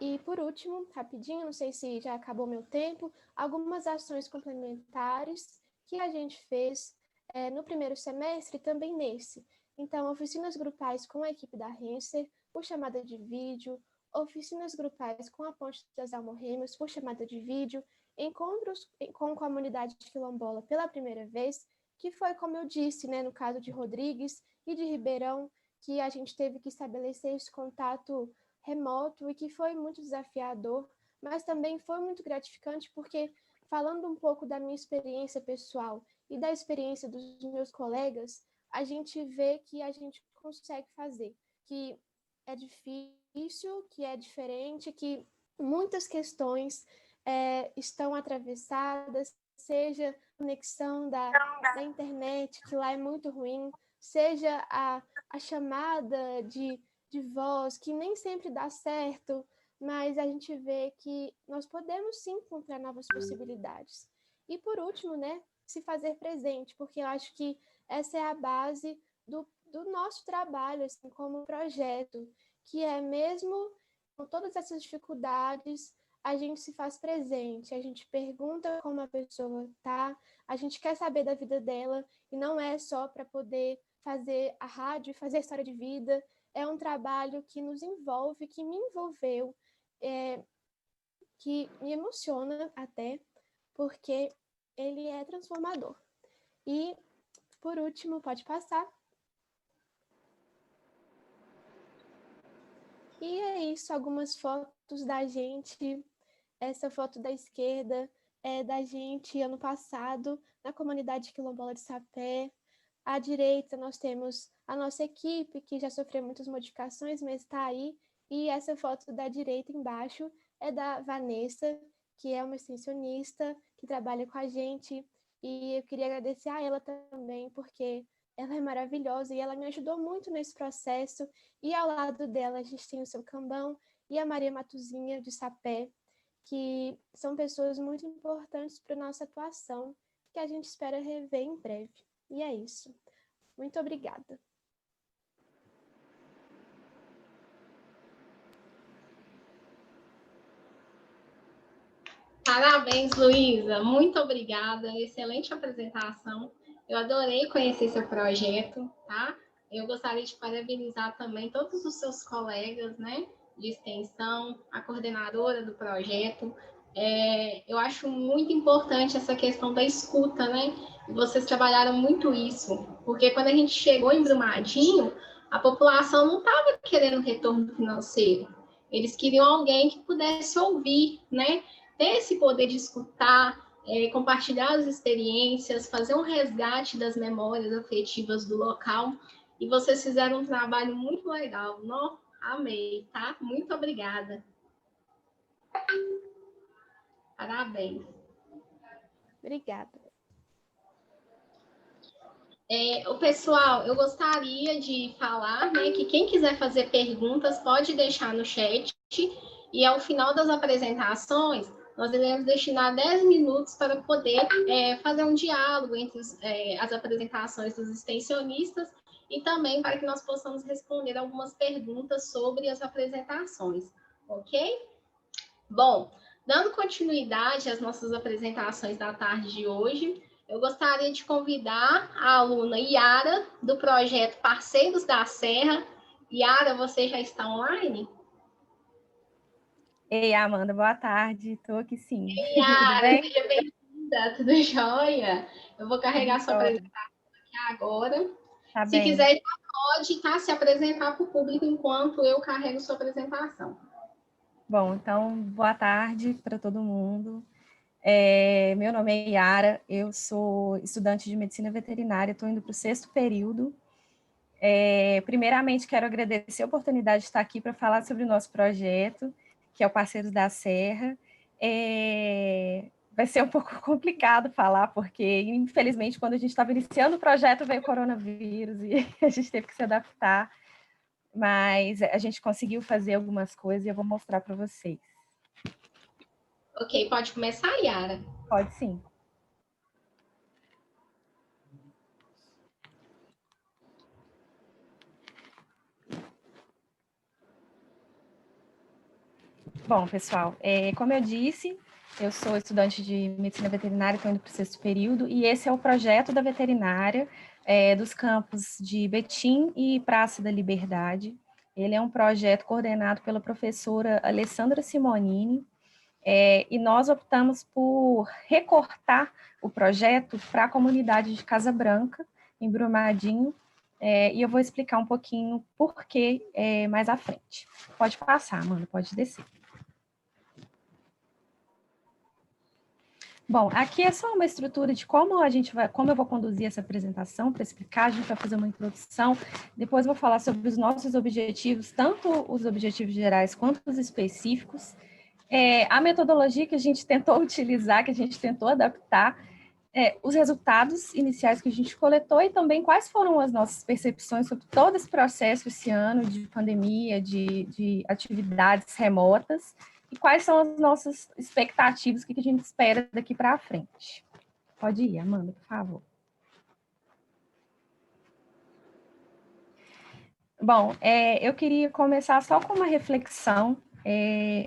E por último, rapidinho, não sei se já acabou meu tempo, algumas ações complementares que a gente fez no primeiro semestre e também nesse. Então, oficinas grupais com a equipe da Renser, por chamada de vídeo, oficinas grupais com a Ponte das Almorremas, por chamada de vídeo, encontros com comunidade quilombola pela primeira vez, que foi, como eu disse, né, no caso de Rodrigues e de Ribeirão, que a gente teve que estabelecer esse contato remoto e que foi muito desafiador, mas também foi muito gratificante porque, falando um pouco da minha experiência pessoal e da experiência dos meus colegas, a gente vê que a gente consegue fazer, que é difícil, que é diferente, que muitas questões estão atravessadas, seja a conexão da internet, que lá é muito ruim, seja a chamada de voz, que nem sempre dá certo, mas a gente vê que nós podemos sim encontrar novas possibilidades. E por último, né, se fazer presente, porque eu acho que essa é a base do nosso trabalho, assim, como projeto, que é mesmo com todas essas dificuldades, a gente se faz presente, a gente pergunta como a pessoa tá, a gente quer saber da vida dela, e não é só para poder fazer a rádio e fazer a história de vida, é um trabalho que nos envolve, que me envolveu, que me emociona até, porque ele é transformador. E, por último, pode passar. E é isso, algumas fotos da gente. Essa foto da esquerda é da gente ano passado, na comunidade quilombola de Sapé. À direita, nós temos a nossa equipe, que já sofreu muitas modificações, mas está aí. E essa foto da direita embaixo é da Vanessa, que é uma extensionista, que trabalha com a gente. E eu queria agradecer a ela também, porque ela é maravilhosa e ela me ajudou muito nesse processo. E ao lado dela, a gente tem o seu Cambão e a Maria Matuzinha, de Sapé, que são pessoas muito importantes para a nossa atuação, que a gente espera rever em breve. E é isso. Muito obrigada. Parabéns, Luísa. Muito obrigada. Excelente apresentação. Eu adorei conhecer seu projeto, tá? Eu gostaria de parabenizar também todos os seus colegas, né, de extensão, a coordenadora do projeto. Eu acho muito importante essa questão da escuta, né? E vocês trabalharam muito isso, porque quando a gente chegou em Brumadinho, a população não estava querendo retorno financeiro. Eles queriam alguém que pudesse ouvir, né? Ter esse poder de escutar, compartilhar as experiências, fazer um resgate das memórias afetivas do local. E vocês fizeram um trabalho muito legal. Não, amei, tá? Muito obrigada. Parabéns. Obrigada. O pessoal, eu gostaria de falar, né, que quem quiser fazer perguntas pode deixar no chat e ao final das apresentações nós iremos destinar 10 minutos para poder fazer um diálogo entre as apresentações dos extensionistas e também para que nós possamos responder algumas perguntas sobre as apresentações, ok? Bom, dando continuidade às nossas apresentações da tarde de hoje, eu gostaria de convidar a aluna Yara, do projeto Parceiros da Serra. Yara, você já está online? Ei, Amanda, boa tarde. Estou aqui sim. Ei, Yara, seja bem-vinda, tudo jóia? Eu vou carregar sua apresentação aqui agora. Tá Se bem. quiser, já pode, tá, se apresentar para o público enquanto eu carrego sua apresentação. Bom, então, boa tarde para todo mundo. Meu nome é Yara, eu sou estudante de medicina veterinária, estou indo para o 6º período. Primeiramente, quero agradecer a oportunidade de estar aqui para falar sobre o nosso projeto, que é o Parceiros da Serra. Vai ser um pouco complicado falar, porque, infelizmente, quando a gente estava iniciando o projeto, veio o coronavírus e a gente teve que se adaptar. Mas a gente conseguiu fazer algumas coisas e eu vou mostrar para vocês. Ok, pode começar, Yara? Pode sim. Bom, pessoal, como eu disse, eu sou estudante de medicina veterinária, estou indo para o 6º período, e esse é o projeto da veterinária dos campos de Betim e Praça da Liberdade. Ele é um projeto coordenado pela professora Alessandra Simonini, e nós optamos por recortar o projeto para a comunidade de Casa Branca, em Brumadinho, e eu vou explicar um pouquinho por que mais à frente. Pode passar, Amanda, pode descer. Bom, aqui é só uma estrutura de como eu vou conduzir essa apresentação para explicar. A gente vai fazer uma introdução, depois vou falar sobre os nossos objetivos, tanto os objetivos gerais quanto os específicos. A metodologia que a gente tentou utilizar, que a gente tentou adaptar, os resultados iniciais que a gente coletou e também quais foram as nossas percepções sobre todo esse processo esse ano de pandemia, de atividades remotas, e quais são as nossas expectativas, o que a gente espera daqui para frente. Pode ir, Amanda, por favor. Bom, eu queria começar só com uma reflexão.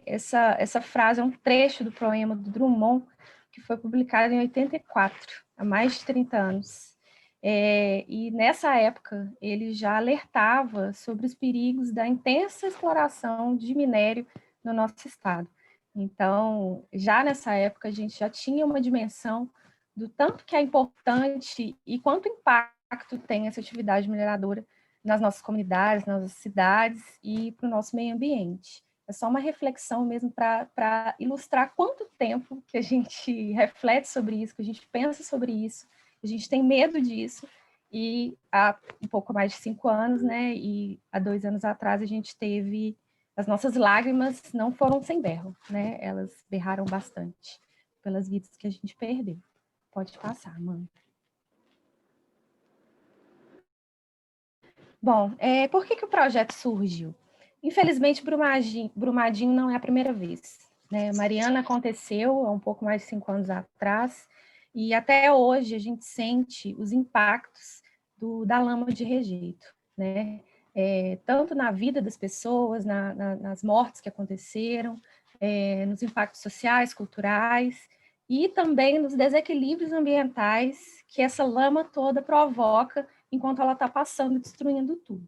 Essa frase é um trecho do poema do Drummond, que foi publicado em 84, há mais de 30 anos. E nessa época, ele já alertava sobre os perigos da intensa exploração de minério no nosso estado. Então, já nessa época, a gente já tinha uma dimensão do tanto que é importante e quanto impacto tem essa atividade mineradora nas nossas comunidades, nas nossas cidades e para o nosso meio ambiente. É só uma reflexão mesmo para ilustrar quanto tempo que a gente reflete sobre isso, que a gente pensa sobre isso, a gente tem medo disso, e há um pouco mais de 5 anos, né, e há 2 anos atrás a gente teve, as nossas lágrimas não foram sem berro, né, elas berraram bastante pelas vidas que a gente perdeu. Pode passar, Amanda. Bom, por que o projeto surgiu? Infelizmente, Brumadinho não é a primeira vez, né? Mariana aconteceu há um pouco mais de 5 anos atrás, e até hoje a gente sente os impactos da lama de rejeito, né? Tanto na vida das pessoas, nas mortes que aconteceram, nos impactos sociais, culturais, e também nos desequilíbrios ambientais que essa lama toda provoca enquanto ela está passando, destruindo tudo.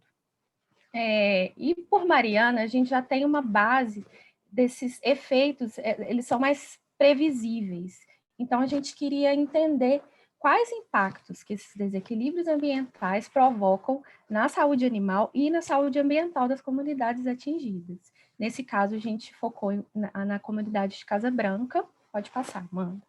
E por Mariana, a gente já tem uma base desses efeitos, eles são mais previsíveis. Então, a gente queria entender quais impactos que esses desequilíbrios ambientais provocam na saúde animal e na saúde ambiental das comunidades atingidas. Nesse caso, a gente focou na comunidade de Casa Branca. Pode passar, Amanda.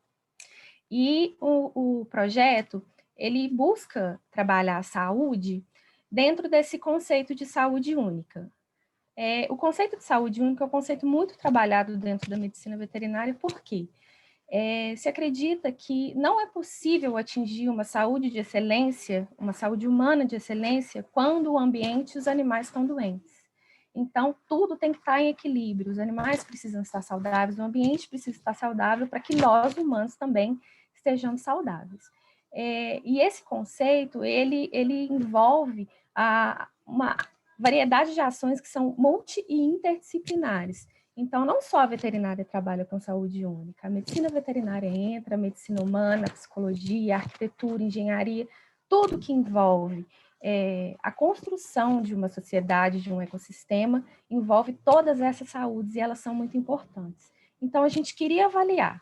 E o projeto, ele busca trabalhar a saúde dentro desse conceito de saúde única. O conceito de saúde única é um conceito muito trabalhado dentro da medicina veterinária, por quê? Se acredita que não é possível atingir uma saúde de excelência, uma saúde humana de excelência, quando o ambiente e os animais estão doentes. Então, tudo tem que estar em equilíbrio, os animais precisam estar saudáveis, o ambiente precisa estar saudável para que nós, humanos, também estejamos saudáveis. E esse conceito, ele envolve uma variedade de ações que são multi e interdisciplinares. Então, não só a veterinária trabalha com saúde única, a medicina veterinária entra, a medicina humana, a psicologia, a arquitetura, a engenharia, tudo que envolve a construção de uma sociedade, de um ecossistema, envolve todas essas saúdes e elas são muito importantes. Então, a gente queria avaliar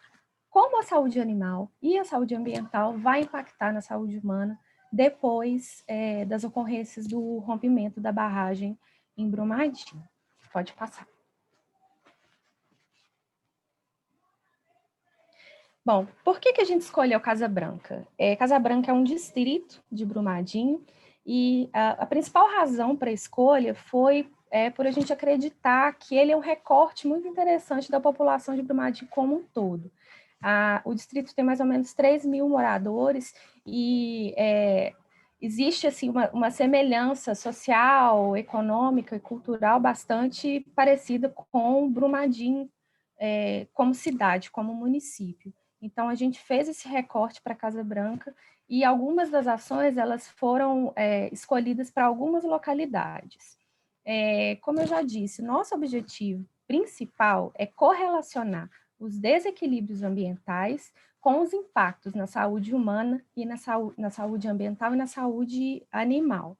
como a saúde animal e a saúde ambiental vai impactar na saúde humana depois das ocorrências do rompimento da barragem em Brumadinho. Pode passar. Bom, por que a gente escolheu Casa Branca? Casa Branca é um distrito de Brumadinho e a principal razão para a escolha foi por a gente acreditar que ele é um recorte muito interessante da população de Brumadinho como um todo. O distrito tem mais ou menos 3 mil moradores e existe assim, uma semelhança social, econômica e cultural bastante parecida com Brumadinho como cidade, como município. Então, a gente fez esse recorte para Casa Branca e algumas das ações elas foram escolhidas para algumas localidades. Como eu já disse, nosso objetivo principal é correlacionar os desequilíbrios ambientais com os impactos na saúde humana e na saúde ambiental e na saúde animal.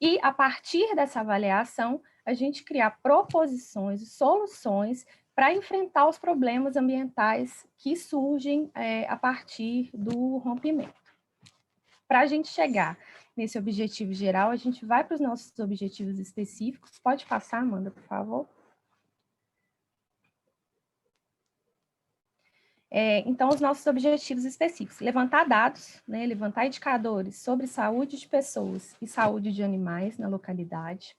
E, a partir dessa avaliação, a gente criar proposições e soluções para enfrentar os problemas ambientais que surgem a partir do rompimento. Para a gente chegar nesse objetivo geral, a gente vai para os nossos objetivos específicos. Pode passar, Amanda, por favor? Então, os nossos objetivos específicos: levantar dados, né, levantar indicadores sobre saúde de pessoas e saúde de animais na localidade,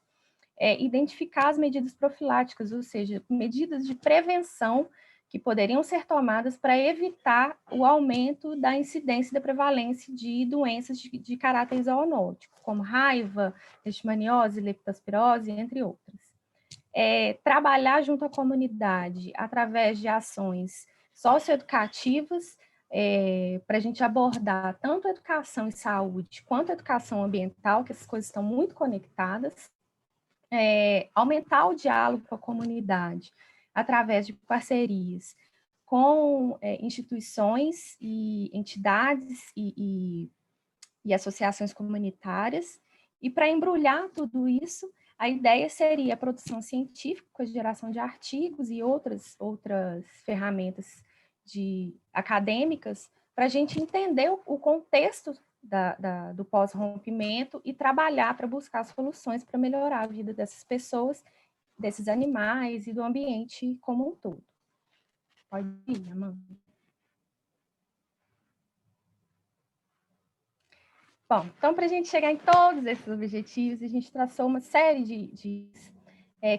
identificar as medidas profiláticas, ou seja, medidas de prevenção que poderiam ser tomadas para evitar o aumento da incidência e da prevalência de doenças de caráter zoonótico, como raiva, leishmaniose, leptospirose, entre outras. Trabalhar junto à comunidade através de ações socioeducativas, para a gente abordar tanto a educação e saúde quanto a educação ambiental, que essas coisas estão muito conectadas. Aumentar o diálogo com a comunidade através de parcerias com instituições e entidades e associações comunitárias. E para embrulhar tudo isso, a ideia seria a produção científica, com a geração de artigos e outras ferramentas acadêmicas, para a gente entender o contexto do pós-rompimento e trabalhar para buscar soluções para melhorar a vida dessas pessoas, desses animais e do ambiente como um todo. Pode ir, Amanda. Bom, então, para a gente chegar em todos esses objetivos, a gente traçou uma série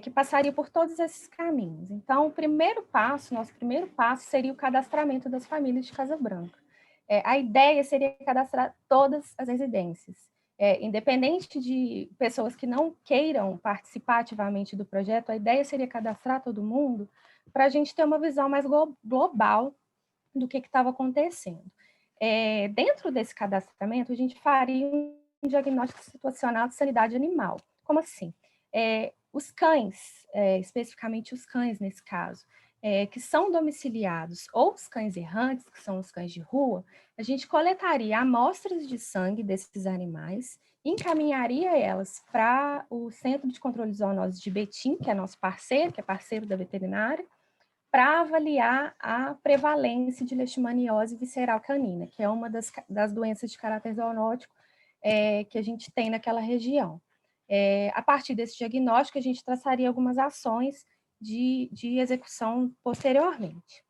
que passaria por todos esses caminhos. Então, nosso primeiro passo seria o cadastramento das famílias de Casa Branca. A ideia seria cadastrar todas as residências, independente de pessoas que não queiram participar ativamente do projeto, a ideia seria cadastrar todo mundo para a gente ter uma visão mais global do que estava acontecendo. Dentro desse cadastramento, a gente faria um diagnóstico situacional de sanidade animal. Como assim? Os cães, especificamente os cães nesse caso, que são domiciliados, ou os cães errantes, que são os cães de rua, a gente coletaria amostras de sangue desses animais, encaminharia elas para o Centro de Controle de Zoonoses de Betim, que é nosso parceiro, que é parceiro da veterinária, para avaliar a prevalência de leishmaniose visceral canina, que é uma das doenças de caráter zoonótico que a gente tem naquela região. A partir desse diagnóstico, a gente traçaria algumas ações de execução posteriormente.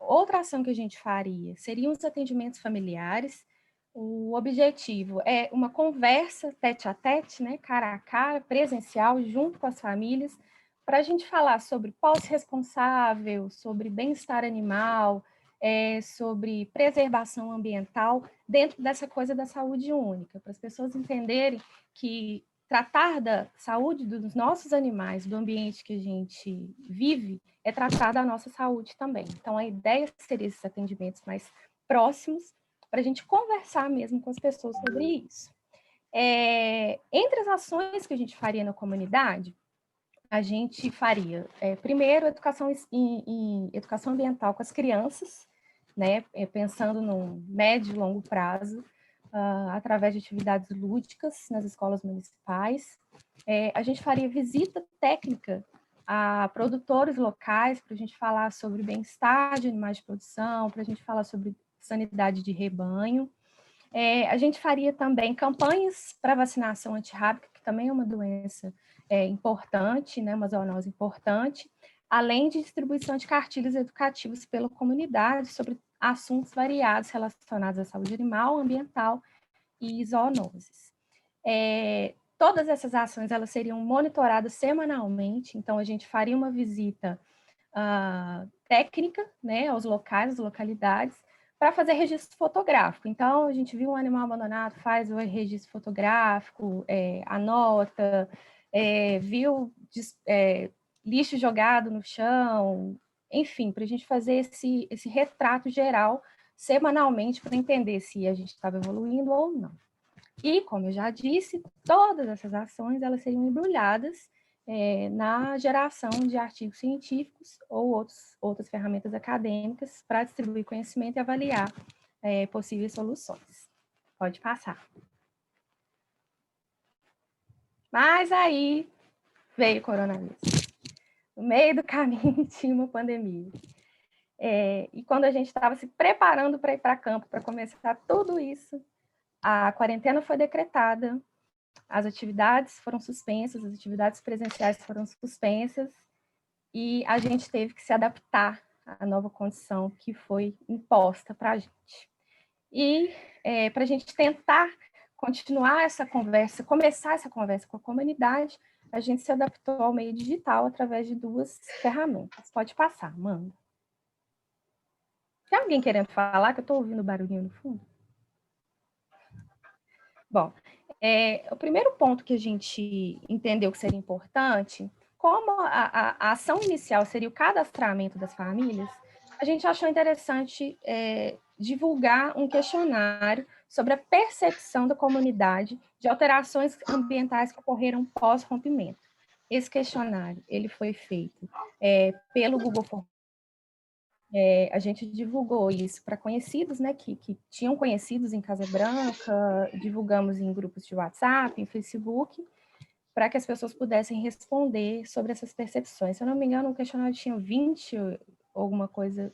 Outra ação que a gente faria seriam os atendimentos familiares. O objetivo é uma conversa tete-a-tete, né, cara a cara, presencial, junto com as famílias, para a gente falar sobre posse responsável, sobre bem-estar animal, sobre preservação ambiental, dentro dessa coisa da saúde única, para as pessoas entenderem que tratar da saúde dos nossos animais, do ambiente que a gente vive, é tratar da nossa saúde também. Então, a ideia seria esses atendimentos mais próximos, para a gente conversar mesmo com as pessoas sobre isso. Entre as ações que a gente faria na comunidade, a gente faria, primeiro, educação ambiental com as crianças, né, pensando no médio e longo prazo, através de atividades lúdicas nas escolas municipais. A gente faria visita técnica a produtores locais, para a gente falar sobre bem-estar de animais de produção, para a gente falar sobre sanidade de rebanho. A gente faria também campanhas para vacinação antirrábica, que também é uma doença importante, né, uma zoonose importante, além de distribuição de cartilhas educativas pela comunidade sobre assuntos variados relacionados à saúde animal, ambiental e zoonoses. Todas essas ações elas seriam monitoradas semanalmente, então a gente faria uma visita técnica, né, aos locais, às localidades, para fazer registro fotográfico. Então, a gente viu um animal abandonado, faz o registro fotográfico, anota, viu lixo jogado no chão, enfim, para a gente fazer esse retrato geral semanalmente para entender se a gente estava evoluindo ou não. E, como eu já disse, todas essas ações elas seriam embrulhadas na geração de artigos científicos ou outras ferramentas acadêmicas para distribuir conhecimento e avaliar possíveis soluções. Pode passar. Mas aí veio o coronavírus. No meio do caminho tinha uma pandemia. E quando a gente estava se preparando para ir para campo, para começar tudo isso, a quarentena foi decretada, as atividades foram suspensas, as atividades presenciais foram suspensas, e a gente teve que se adaptar a nova condição que foi imposta para a gente. E para a gente tentar continuar essa conversa, começar essa conversa com a comunidade, a gente se adaptou ao meio digital através de 2 ferramentas. Pode passar, manda. Tem alguém querendo falar, que eu estou ouvindo barulhinho no fundo? Bom, o primeiro ponto que a gente entendeu que seria importante, como a ação inicial seria o cadastramento das famílias, a gente achou interessante divulgar um questionário sobre a percepção da comunidade de alterações ambientais que ocorreram pós-rompimento. Esse questionário ele foi feito pelo Google Forms. A gente divulgou isso para conhecidos, né, que tinham conhecidos em Casa Branca, divulgamos em grupos de WhatsApp, em Facebook, para que as pessoas pudessem responder sobre essas percepções. Se eu não me engano, o questionário tinha 20, alguma coisa,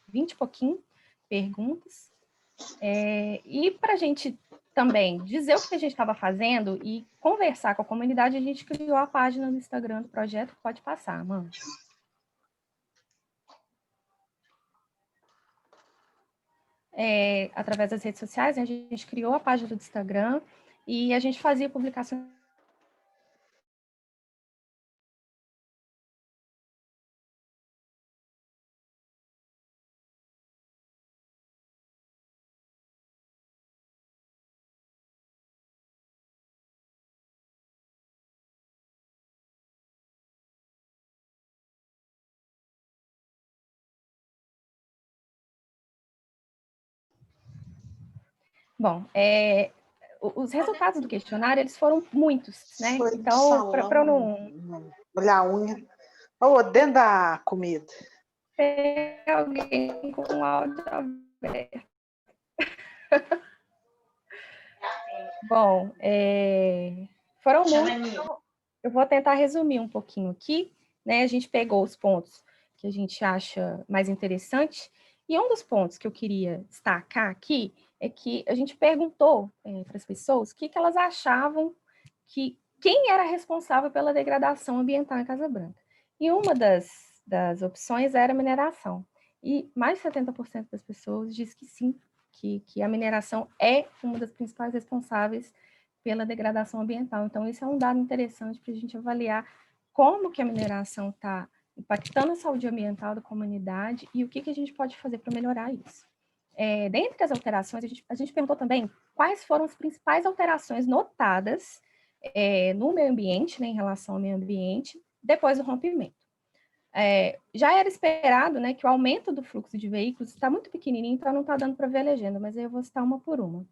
20 e pouquinho perguntas. E para a gente também dizer o que a gente estava fazendo e conversar com a comunidade, a gente criou a página no Instagram do projeto. Pode passar, mano. Através das redes sociais, a gente criou a página do Instagram e a gente fazia publicações. Bom, os resultados do questionário, eles foram muitos, né? Foi então, para não... olhar a unha. Ou dentro da comida. Tem alguém com o áudio aberto. Bom, foram muitos. Eu vou tentar resumir um pouquinho aqui, né? A gente pegou os pontos que a gente acha mais interessante, e um dos pontos que eu queria destacar aqui é que a gente perguntou para as pessoas o que elas achavam que quem era responsável pela degradação ambiental em Casa Branca. E uma das opções era a mineração. E mais de 70% das pessoas diz que sim, que a mineração é uma das principais responsáveis pela degradação ambiental. Então, esse é um dado interessante para a gente avaliar como que a mineração está impactando a saúde ambiental da comunidade e o que a gente pode fazer para melhorar isso. Dentre as alterações, a gente perguntou também quais foram as principais alterações notadas no meio ambiente, né, em relação ao meio ambiente, depois do rompimento. Já era esperado, né, que o aumento do fluxo de veículos está muito pequenininho, então não está dando para ver a legenda, mas eu vou citar uma por uma.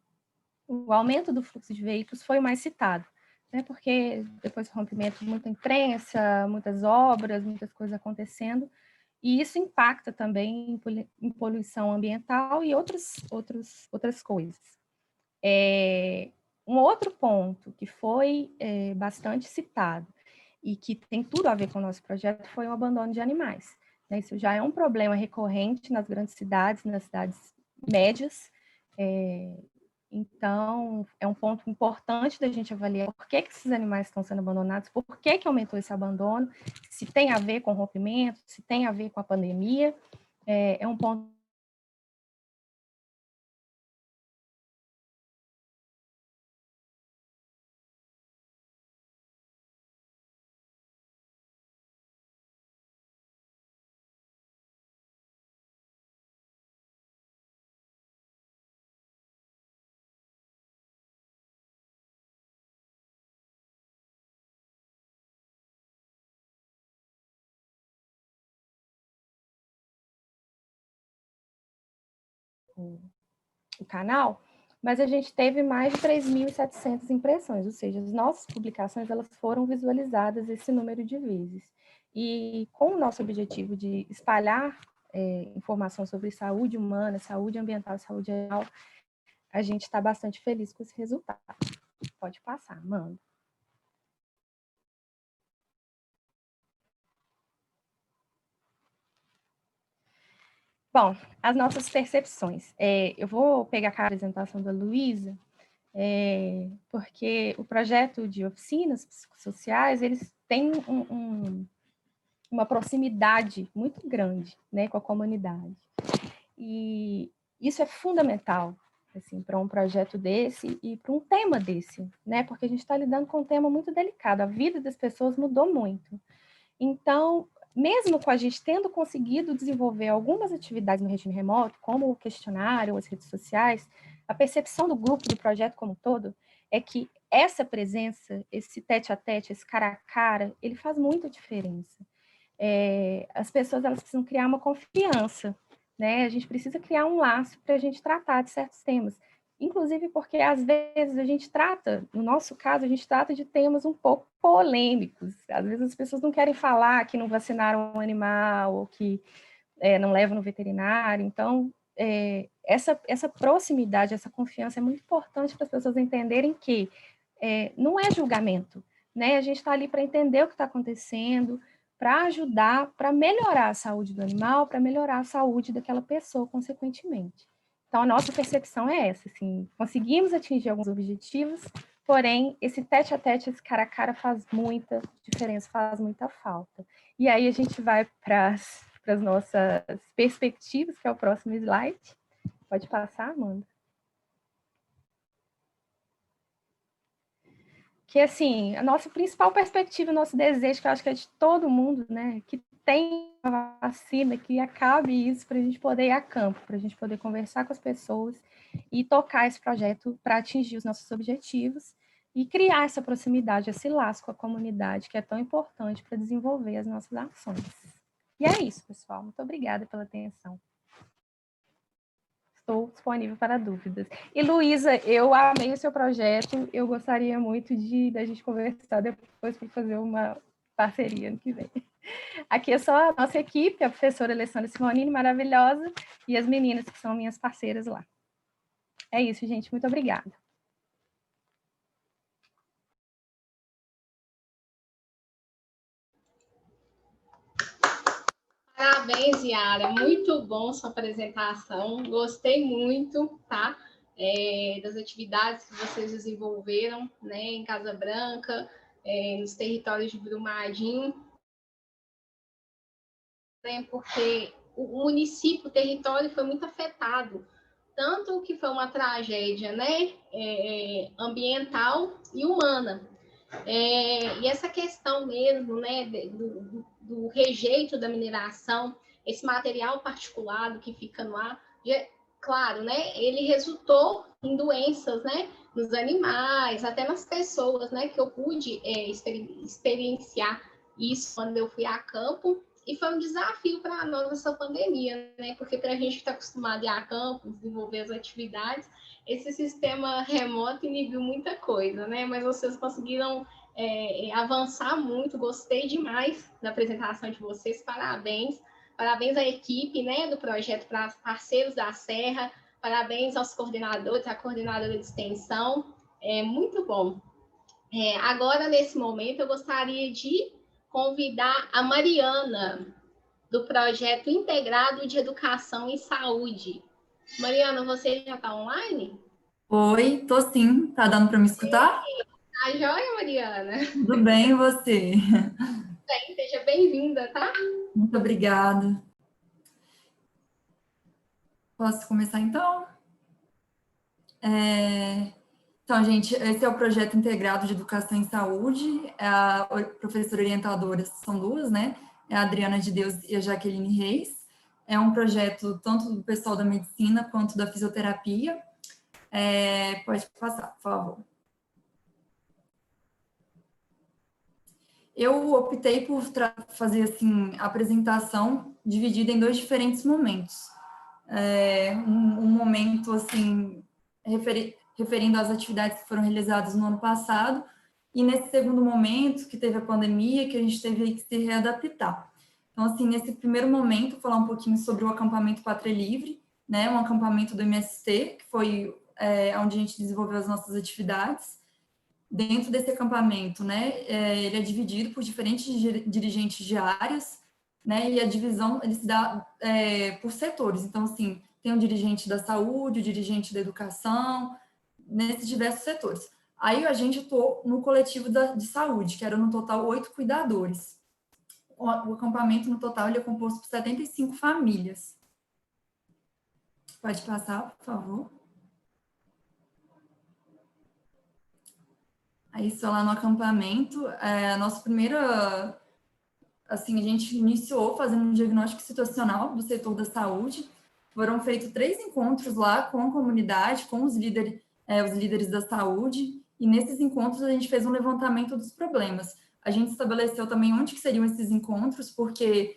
O aumento do fluxo de veículos foi o mais citado, né, porque depois do rompimento, muita imprensa, muitas obras, muitas coisas acontecendo, e isso impacta também em poluição ambiental e outras coisas. Um outro ponto que foi bastante citado e que tem tudo a ver com o nosso projeto foi o abandono de animais. Isso já é um problema recorrente nas grandes cidades, nas cidades médias. Então, é um ponto importante da gente avaliar por que esses animais estão sendo abandonados, por que aumentou esse abandono, se tem a ver com o rompimento, se tem a ver com a pandemia. É um ponto o canal, mas a gente teve mais de 3.700 impressões, ou seja, as nossas publicações elas foram visualizadas esse número de vezes. E com o nosso objetivo de espalhar informação sobre saúde humana, saúde ambiental e saúde animal, a gente está bastante feliz com esse resultado. Pode passar, manda. Bom, as nossas percepções. Eu vou pegar a apresentação da Luísa, porque o projeto de oficinas psicossociais, eles têm uma proximidade muito grande, né, com a comunidade. E isso é fundamental, assim, para um projeto desse e para um tema desse, né, porque a gente está lidando com um tema muito delicado, a vida das pessoas mudou muito. Então, mesmo com a gente tendo conseguido desenvolver algumas atividades no regime remoto, como o questionário, as redes sociais, a percepção do grupo, do projeto como um todo, é que essa presença, esse tete-a-tete, esse cara a cara, ele faz muita diferença. As pessoas elas precisam criar uma confiança, né? A gente precisa criar um laço para a gente tratar de certos temas. Inclusive porque, às vezes, a gente trata, no nosso caso, a gente trata de temas um pouco polêmicos. Às vezes as pessoas não querem falar que não vacinaram um animal ou que não levam no veterinário. Então, essa proximidade, essa confiança é muito importante para as pessoas entenderem que não é julgamento, né? A gente está ali para entender o que está acontecendo, para ajudar, para melhorar a saúde do animal, para melhorar a saúde daquela pessoa, consequentemente. Então, a nossa percepção é essa, assim, conseguimos atingir alguns objetivos, porém, esse tete-a-tete, esse cara a cara faz muita diferença, faz muita falta. E aí a gente vai para as nossas perspectivas, que é o próximo slide. Pode passar, Amanda? Que, assim, a nossa principal perspectiva, o nosso desejo, que eu acho que é de todo mundo, né, que tem uma vacina, que acabe isso para a gente poder ir a campo, para a gente poder conversar com as pessoas e tocar esse projeto para atingir os nossos objetivos e criar essa proximidade, esse laço com a comunidade, que é tão importante para desenvolver as nossas ações. E é isso, pessoal. Muito obrigada pela atenção. Estou disponível para dúvidas. E, Luísa, eu amei o seu projeto. Eu gostaria muito da gente conversar depois para fazer uma parceria ano que vem. Aqui é só a nossa equipe, a professora Alessandra Simonini, maravilhosa, e as meninas que são minhas parceiras lá. É isso, gente. Muito obrigada. Parabéns, Yara. Muito bom sua apresentação. Gostei muito, tá? Das atividades que vocês desenvolveram, né, em Casa Branca, nos territórios de Brumadinho, né, porque o município, o território foi muito afetado, tanto que foi uma tragédia, né, ambiental e humana. E essa questão mesmo, né, do rejeito da mineração, esse material particulado que fica no ar, claro, né, ele resultou em doenças, né, nos animais, até nas pessoas, né, que eu pude experienciar isso quando eu fui a campo, e foi um desafio para nós essa pandemia, né, porque para a gente que está acostumado a ir a campo, desenvolver as atividades, esse sistema remoto inibiu muita coisa, né, mas vocês conseguiram avançar muito, gostei demais da apresentação de vocês, parabéns. Parabéns à equipe, né, do projeto para Parceiros da Serra, parabéns aos coordenadores, à coordenadora de extensão, muito bom. Agora, nesse momento, eu gostaria de convidar a Mariana, do Projeto Integrado de Educação e Saúde. Mariana, você já está online? Oi, tô sim. Tá dando para me escutar? Tá joia, Mariana? Tudo bem, e você? Bem, seja bem-vinda, tá? Muito obrigada. Posso começar, então? Então, gente, esse é o Projeto Integrado de Educação e Saúde. A professora orientadora são duas, né? É a Adriana de Deus e a Jaqueline Reis. É um projeto tanto do pessoal da medicina quanto da fisioterapia. Pode passar, por favor. Eu optei por fazer assim, a apresentação dividida em dois diferentes momentos. Um momento assim, referindo às atividades que foram realizadas no ano passado, e nesse segundo momento, que teve a pandemia, que a gente teve que se readaptar. Então, assim, nesse primeiro momento, falar um pouquinho sobre o acampamento Pátria Livre, né, um acampamento do MST, que foi onde a gente desenvolveu as nossas atividades. Dentro desse acampamento, né, ele é dividido por diferentes dirigentes de áreas, né, e a divisão ele se dá por setores. Então, assim, tem o dirigente da saúde, o dirigente da educação, nesses diversos setores. Aí a gente atuou no coletivo de saúde, que eram no total 8 cuidadores. o acampamento, no total, ele é composto por 75 famílias. Pode passar, por favor. Aí, só lá no acampamento, a nossa primeira... Assim, a gente iniciou fazendo um diagnóstico situacional do setor da saúde. Foram feitos 3 encontros lá com a comunidade, com os líderes da saúde, e nesses encontros a gente fez um levantamento dos problemas. A gente estabeleceu também onde que seriam esses encontros, porque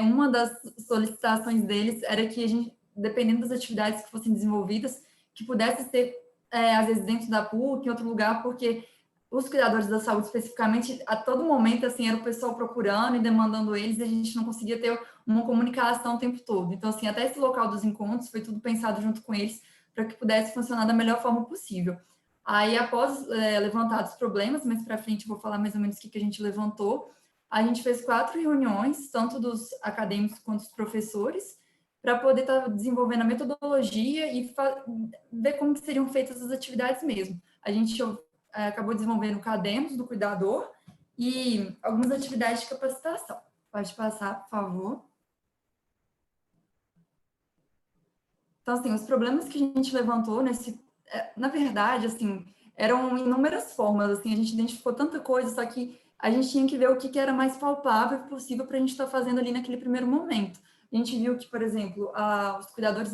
uma das solicitações deles era que a gente, dependendo das atividades que fossem desenvolvidas, que pudesse ser, às vezes, dentro da PUC, em outro lugar, porque os cuidadores da saúde, especificamente, a todo momento, assim, era o pessoal procurando e demandando eles, e a gente não conseguia ter uma comunicação o tempo todo. Então, assim, até esse local dos encontros foi tudo pensado junto com eles para que pudesse funcionar da melhor forma possível. Aí, após levantados os problemas, mais para frente eu vou falar mais ou menos o que a gente levantou, a gente fez 4 reuniões, tanto dos acadêmicos quanto dos professores, para poder estar desenvolvendo a metodologia e ver como que seriam feitas as atividades mesmo. A gente acabou desenvolvendo cadernos do cuidador e algumas atividades de capacitação. Pode passar, por favor. Então, assim, os problemas que a gente levantou na verdade, assim, eram inúmeras formas, assim, a gente identificou tanta coisa, só que a gente tinha que ver o que era mais palpável possível para a gente estar fazendo ali naquele primeiro momento. A gente viu que, por exemplo, os cuidadores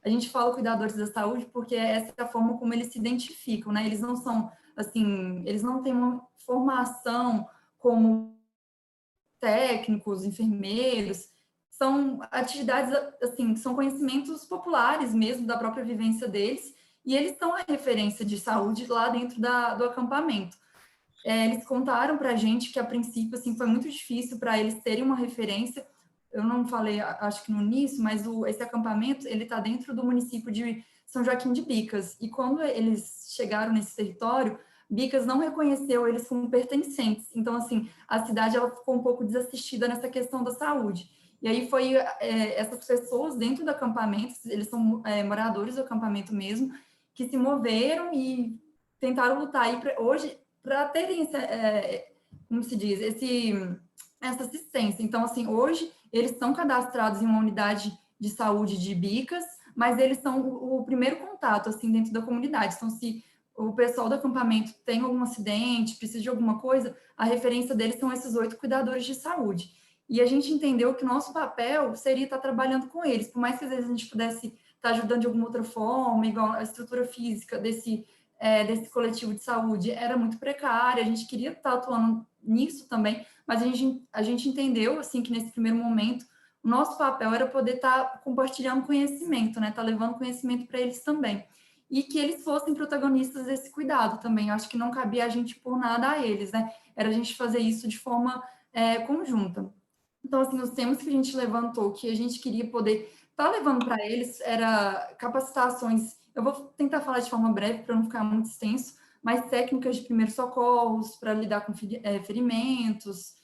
a gente fala cuidadores da saúde porque essa é a forma como eles se identificam, né? Eles não são, assim, eles não têm uma formação como técnicos, enfermeiros, são atividades, assim, são conhecimentos populares mesmo, da própria vivência deles, e eles são a referência de saúde lá dentro do acampamento. Eles contaram para a gente que, a princípio, assim, foi muito difícil para eles terem uma referência. Eu não falei, acho que no início, mas esse acampamento, ele está dentro do município de São Joaquim de Bicas, e quando eles chegaram nesse território, Bicas não reconheceu eles como pertencentes. Então, assim, a cidade ela ficou um pouco desassistida nessa questão da saúde. E aí foi essas pessoas dentro do acampamento, eles são moradores do acampamento mesmo, que se moveram e tentaram lutar aí hoje para terem, como se diz, essa assistência. Então, assim, hoje eles estão cadastrados em uma unidade de saúde de Bicas, mas eles são o primeiro contato, assim, dentro da comunidade. Então, se o pessoal do acampamento tem algum acidente, precisa de alguma coisa, a referência deles são esses 8 cuidadores de saúde. E a gente entendeu que o nosso papel seria estar trabalhando com eles, por mais que às vezes a gente pudesse estar ajudando de alguma outra forma, igual a estrutura física desse coletivo de saúde era muito precária, a gente queria estar atuando nisso também, mas a gente entendeu, assim, que nesse primeiro momento, o nosso papel era poder estar compartilhando conhecimento, né, estar levando conhecimento para eles também, e que eles fossem protagonistas desse cuidado também. Eu acho que não cabia a gente por nada a eles, né, era a gente fazer isso de forma conjunta. Então, assim, os temas que a gente levantou, que a gente queria poder estar levando para eles, era capacitações. Eu vou tentar falar de forma breve para não ficar muito extenso, mas técnicas de primeiros socorros para lidar com ferimentos,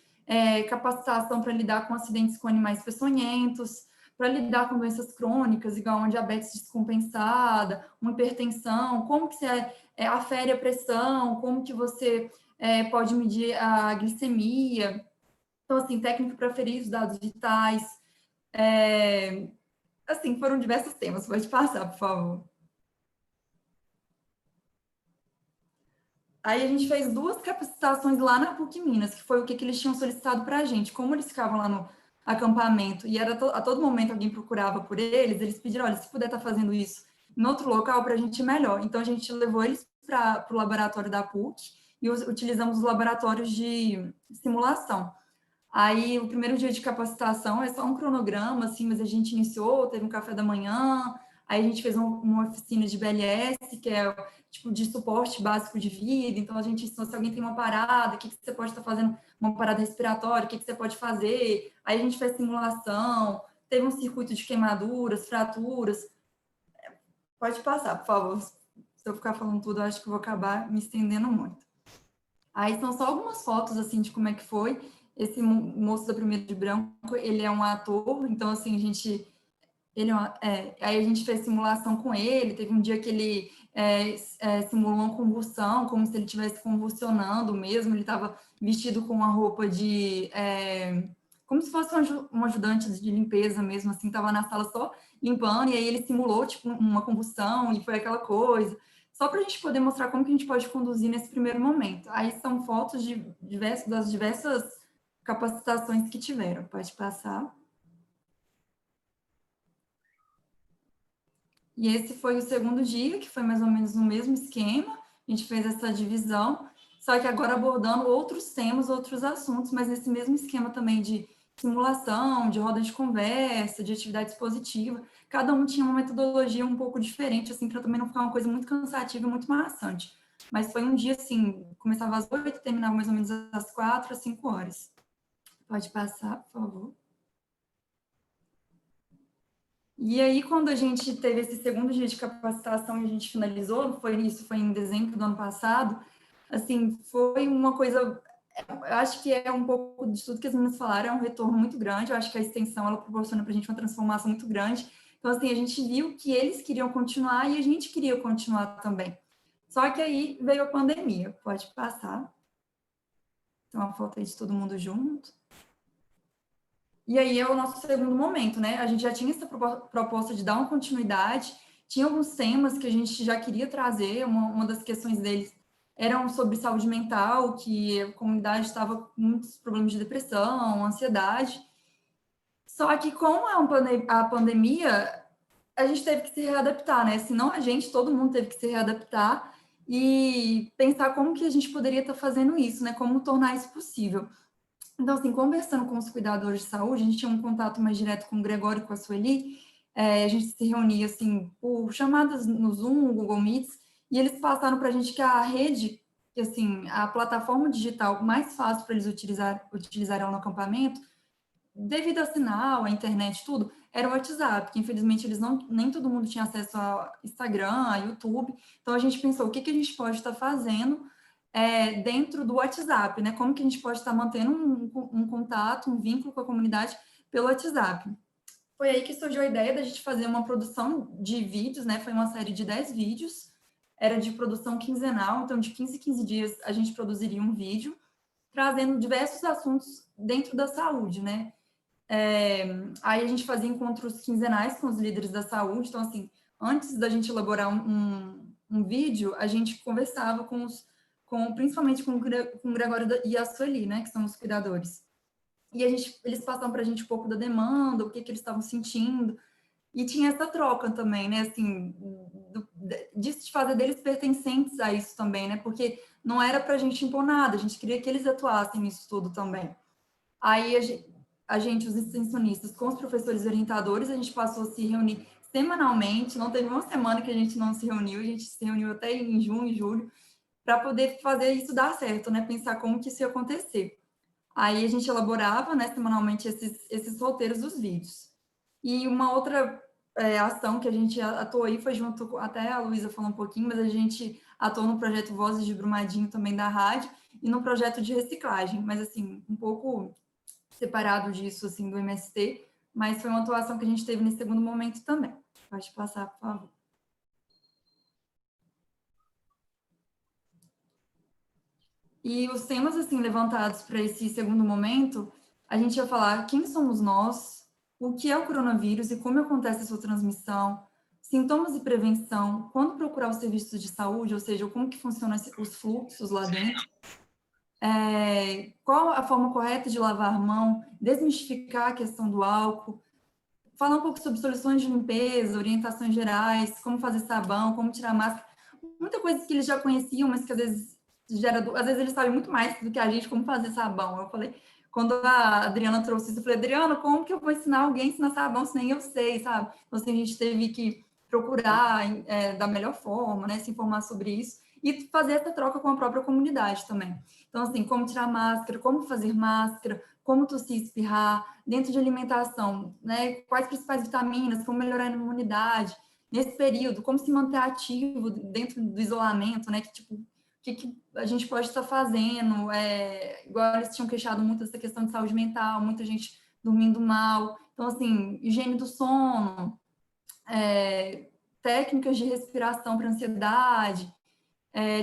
capacitação para lidar com acidentes com animais peçonhentos, para lidar com doenças crônicas, igual uma diabetes descompensada, uma hipertensão, como que você afere a pressão, como que você pode medir a glicemia. Então, assim, técnica para aferir os dados vitais. Assim, foram diversos temas. Pode passar, por favor. Aí a gente fez 2 capacitações lá na PUC Minas, que foi o que eles tinham solicitado para a gente. Como eles ficavam lá no acampamento e a todo momento alguém procurava por eles pediram, olha, se puder estar fazendo isso em outro local, para a gente é melhor. Então, a gente levou eles para o laboratório da PUC e utilizamos os laboratórios de simulação. Aí, o primeiro dia de capacitação é só um cronograma, assim, mas a gente iniciou, teve um café da manhã, aí a gente fez uma oficina de BLS, que é tipo de suporte básico de vida. Então, a gente ensinou se alguém tem uma parada, o que você pode estar fazendo, uma parada respiratória, o que você pode fazer. Aí a gente fez simulação, teve um circuito de queimaduras, fraturas. Pode passar, por favor. Se eu ficar falando tudo, eu acho que eu vou acabar me estendendo muito. Aí são só algumas fotos, assim, de como é que foi. Esse moço da primeira de branco, ele é um ator, então, assim, aí a gente fez simulação com ele, teve um dia que ele simulou uma convulsão, como se ele estivesse convulsionando mesmo, ele estava vestido com uma roupa como se fosse um ajudante de limpeza mesmo, assim, estava na sala só limpando, e aí ele simulou, tipo, uma combustão, e foi aquela coisa, só para a gente poder mostrar como que a gente pode conduzir nesse primeiro momento. Aí são fotos das diversas capacitações que tiveram. Pode passar. E esse foi o segundo dia, que foi mais ou menos no mesmo esquema, a gente fez essa divisão, só que agora abordando outros temas, outros assuntos, mas nesse mesmo esquema também de simulação, de roda de conversa, de atividade expositiva. Cada um tinha uma metodologia um pouco diferente, assim, para também não ficar uma coisa muito cansativa e muito maçante. Mas foi um dia, assim, começava às 8, terminava mais ou menos às 4, às 5 horas. Pode passar, por favor. E aí, quando a gente teve esse segundo dia de capacitação e a gente finalizou, foi em dezembro do ano passado, assim, foi uma coisa, eu acho que é um pouco de tudo que as meninas falaram, é um retorno muito grande, eu acho que a extensão, ela proporciona para a gente uma transformação muito grande, então, assim, a gente viu que eles queriam continuar e a gente queria continuar também. Só que aí veio a pandemia, pode passar. Então, a foto aí de todo mundo junto. E aí é o nosso segundo momento, né? A gente já tinha essa proposta de dar uma continuidade, tinha alguns temas que a gente já queria trazer, uma das questões deles eram sobre saúde mental, que a comunidade estava com muitos problemas de depressão, ansiedade. Só que com a pandemia, a gente teve que se readaptar, né? Se não a gente, todo mundo teve que se readaptar e pensar como que a gente poderia estar fazendo isso, né? Como tornar isso possível. Então, assim, conversando com os cuidadores de saúde, a gente tinha um contato mais direto com o Gregório e com a Sueli, a gente se reunia, assim, por chamadas no Zoom, Google Meets, e eles passaram para a gente que a rede, que, assim, a plataforma digital mais fácil para eles utilizarem no acampamento, devido ao sinal, à internet, tudo, era o WhatsApp, que infelizmente nem todo mundo tinha acesso a Instagram, a YouTube, então a gente pensou, o que a gente pode estar fazendo dentro do WhatsApp, né? Como que a gente pode estar mantendo um contato, um vínculo com a comunidade pelo WhatsApp. Foi aí que surgiu a ideia da gente fazer uma produção de vídeos, né? Foi uma série de 10 vídeos, era de produção quinzenal, então de 15 em 15 dias a gente produziria um vídeo, trazendo diversos assuntos dentro da saúde, né? Aí a gente fazia encontros quinzenais com os líderes da saúde, então assim, antes da gente elaborar um vídeo, a gente conversava principalmente com o Gregório e a Sueli, né, que são os cuidadores. E eles passavam para a gente um pouco da demanda, o que eles estavam sentindo, e tinha essa troca também, né, assim, de fazer deles pertencentes a isso também, né, porque não era para a gente impor nada, a gente queria que eles atuassem nisso tudo também. Aí a gente, os extensionistas, com os professores orientadores, a gente passou a se reunir semanalmente, não teve uma semana que a gente não se reuniu, a gente se reuniu até em junho e julho, para poder fazer isso dar certo, né? Pensar como que isso ia acontecer. Aí a gente elaborava, né, semanalmente esses roteiros dos vídeos. E uma outra ação que a gente atuou aí foi junto, até a Luísa falou um pouquinho, mas a gente atuou no projeto Vozes de Brumadinho também da rádio e no projeto de reciclagem, mas assim, um pouco separado disso, assim, do MST, mas foi uma atuação que a gente teve nesse segundo momento também. Pode passar, por favor. E os temas, assim, levantados para esse segundo momento, a gente ia falar quem somos nós, o que é o coronavírus e como acontece a sua transmissão, sintomas e prevenção, quando procurar os serviços de saúde, ou seja, como que funcionam os fluxos lá dentro, qual a forma correta de lavar a mão, desmistificar a questão do álcool, falar um pouco sobre soluções de limpeza, orientações gerais, como fazer sabão, como tirar máscara, muita coisa que eles já conheciam, mas que às vezes eles sabem muito mais do que a gente como fazer sabão. Eu falei, quando a Adriana trouxe isso, eu falei, Adriana, como que eu vou ensinar alguém a ensinar sabão se nem eu sei, sabe? Então, assim, a gente teve que procurar da melhor forma, né, se informar sobre isso e fazer essa troca com a própria comunidade também. Então, assim, como tirar máscara, como fazer máscara, como tossir e espirrar, dentro de alimentação, né, quais principais vitaminas, como melhorar a imunidade, nesse período, como se manter ativo dentro do isolamento, né, o que a gente pode estar fazendo, igual eles tinham queixado muito dessa questão de saúde mental, muita gente dormindo mal, então, assim, higiene do sono, técnicas de respiração para ansiedade,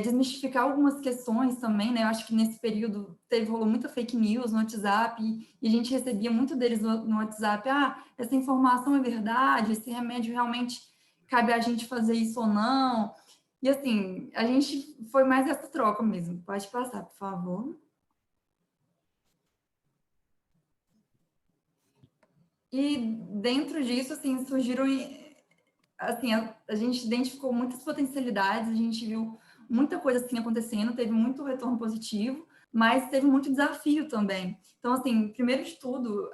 desmistificar algumas questões também, né? Eu acho que nesse período rolou muita fake news no WhatsApp e a gente recebia muito deles no WhatsApp, essa informação é verdade, esse remédio realmente cabe a gente fazer isso ou não. E assim, a gente foi mais essa troca mesmo. Pode passar, por favor. E dentro disso, assim, surgiram, assim, a gente identificou muitas potencialidades, a gente viu muita coisa assim acontecendo, teve muito retorno positivo, mas teve muito desafio também. Então, assim, primeiro de tudo,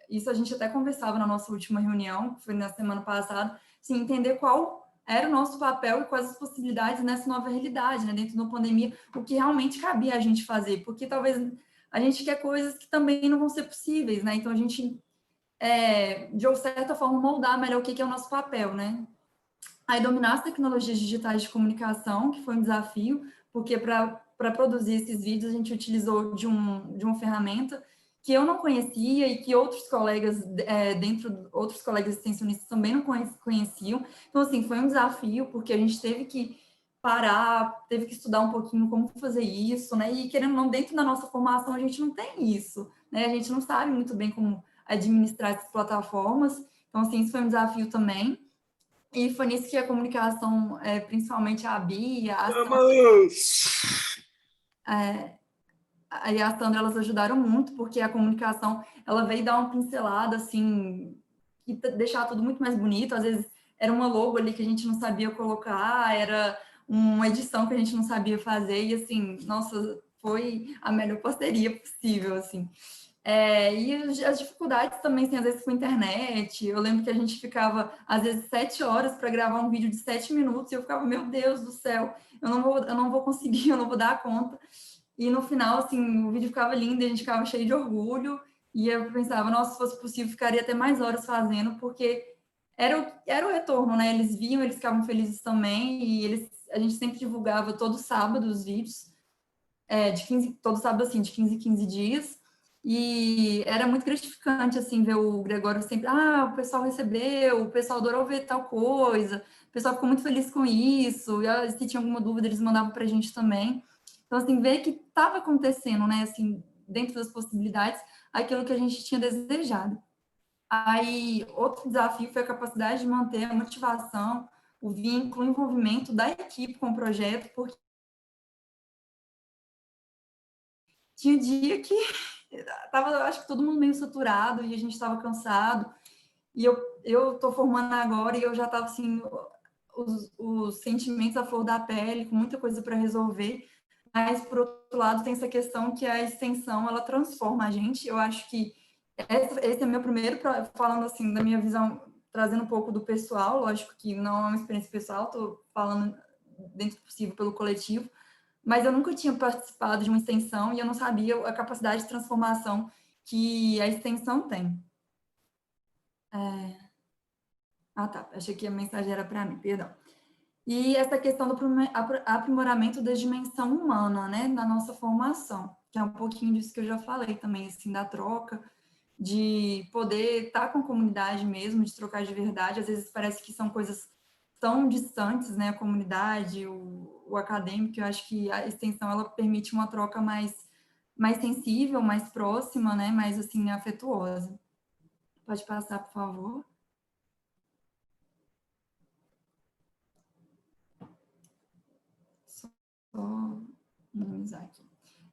isso a gente até conversava na nossa última reunião, que foi na semana passada, assim, entender qual era o nosso papel e quais as possibilidades nessa nova realidade, né, dentro da pandemia, o que realmente cabia a gente fazer, porque talvez a gente quer coisas que também não vão ser possíveis, né, então a gente, de certa forma, moldar melhor o que é o nosso papel, né. Aí, dominar as tecnologias digitais de comunicação, que foi um desafio, porque para produzir esses vídeos a gente utilizou de uma ferramenta que eu não conhecia e que outros colegas, outros colegas extensionistas também não conheciam. Então, assim, foi um desafio, porque a gente teve que parar, teve que estudar um pouquinho como fazer isso, né? E, querendo ou não, dentro da nossa formação, a gente não tem isso, né? A gente não sabe muito bem como administrar essas plataformas. Então, assim, isso foi um desafio também. E foi nisso que a comunicação, principalmente a Bia, a Sandra, elas ajudaram muito, porque a comunicação, ela veio dar uma pincelada, assim, que deixar tudo muito mais bonito. Às vezes era uma logo ali que a gente não sabia colocar, era uma edição que a gente não sabia fazer, e assim, nossa, foi a melhor parceria possível, assim. E as dificuldades também, assim, às vezes com a internet. Eu lembro que a gente ficava, às vezes, 7 horas para gravar um vídeo de 7 minutos, e eu ficava, meu Deus do céu, eu não vou conseguir, eu não vou dar conta. E no final, assim, o vídeo ficava lindo, e a gente ficava cheio de orgulho, e eu pensava, nossa, se fosse possível, ficaria até mais horas fazendo, porque era o retorno, né? Eles viam, eles ficavam felizes também, e a gente sempre divulgava todo sábado os vídeos, todo sábado, assim, de 15 em 15 dias, e era muito gratificante, assim, ver o Gregório sempre, o pessoal recebeu, o pessoal adorou ver tal coisa, o pessoal ficou muito feliz com isso, e se tinha alguma dúvida, eles mandavam para a gente também. Então, assim, ver que estava acontecendo, né, assim, dentro das possibilidades, aquilo que a gente tinha desejado. Aí, outro desafio foi a capacidade de manter a motivação, o vínculo, o envolvimento da equipe com o projeto, porque tinha dia que tava, acho que todo mundo meio saturado e a gente estava cansado. E eu tô formando agora e eu já estava assim, os sentimentos à flor da pele, com muita coisa para resolver. Mas, por outro lado, tem essa questão que a extensão, ela transforma a gente. Eu acho que esse é meu primeiro, falando assim, da minha visão, trazendo um pouco do pessoal, lógico que não é uma experiência pessoal, estou falando dentro do possível pelo coletivo, mas eu nunca tinha participado de uma extensão e eu não sabia a capacidade de transformação que a extensão tem. Tá, achei que a mensagem era para mim, perdão. E essa questão do aprimoramento da dimensão humana, né, na nossa formação, que é um pouquinho disso que eu já falei também, assim, da troca, de poder estar com a comunidade mesmo, de trocar de verdade. Às vezes parece que são coisas tão distantes, né, a comunidade, o acadêmico. Eu acho que a extensão, ela permite uma troca mais sensível, mais próxima, né, mais, assim, afetuosa. Pode passar, por favor. Só minimizar aqui.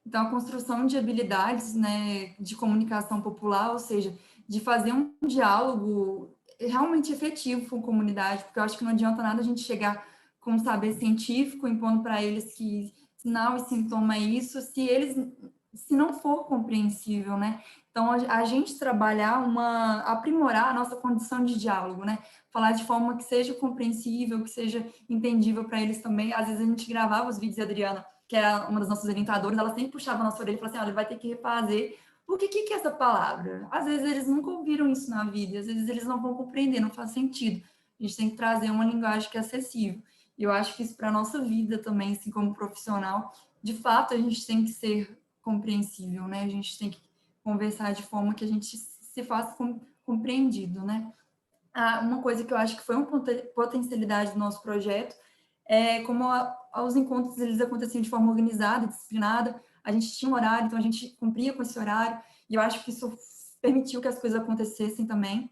Então, a construção de habilidades, né, de comunicação popular, ou seja, de fazer um diálogo realmente efetivo com a comunidade, porque eu acho que não adianta nada a gente chegar com um saber científico, impondo para eles que sinal e sintoma é isso, se não for compreensível, né? Então, a gente trabalhar aprimorar a nossa condição de diálogo, né? Falar de forma que seja compreensível, que seja entendível para eles também. Às vezes a gente gravava os vídeos, e a Adriana, que era uma das nossas orientadoras, ela sempre puxava a nossa orelha e falava assim, olha, vai ter que refazer, porque o que é essa palavra? Às vezes eles nunca ouviram isso na vida, às vezes eles não vão compreender, não faz sentido. A gente tem que trazer uma linguagem que é acessível. E eu acho que isso para a nossa vida também, assim, como profissional, de fato, a gente tem que ser compreensível, né? A gente tem que conversar de forma que a gente se faça compreendido, né? Uma coisa que eu acho que foi uma potencialidade do nosso projeto como os encontros eles aconteciam de forma organizada, disciplinada, a gente tinha um horário, então a gente cumpria com esse horário, e eu acho que isso permitiu que as coisas acontecem também.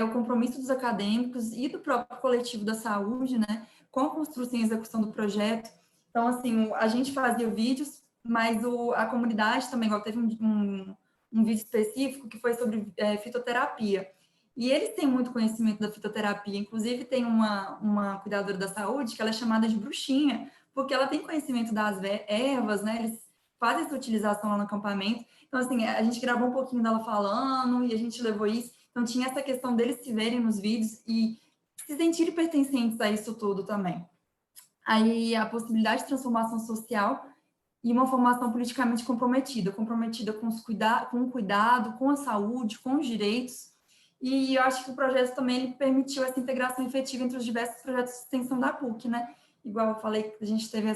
O compromisso dos acadêmicos e do próprio coletivo da saúde, né, com a construção e execução do projeto. Então, assim, a gente fazia vídeos, mas a comunidade também, igual teve um vídeo específico que foi sobre fitoterapia. E eles têm muito conhecimento da fitoterapia, inclusive tem uma cuidadora da saúde que ela é chamada de bruxinha, porque ela tem conhecimento das ervas, né, eles fazem essa utilização lá no acampamento. Então, assim, a gente gravou um pouquinho dela falando e a gente levou isso. Então, tinha essa questão deles se verem nos vídeos e se sentirem pertencentes a isso tudo também. Aí, a possibilidade de transformação social e uma formação politicamente comprometida com o cuidado, com a saúde, com os direitos. E eu acho que o projeto também ele permitiu essa integração efetiva entre os diversos projetos de extensão da PUC, né? Igual eu falei, a gente teve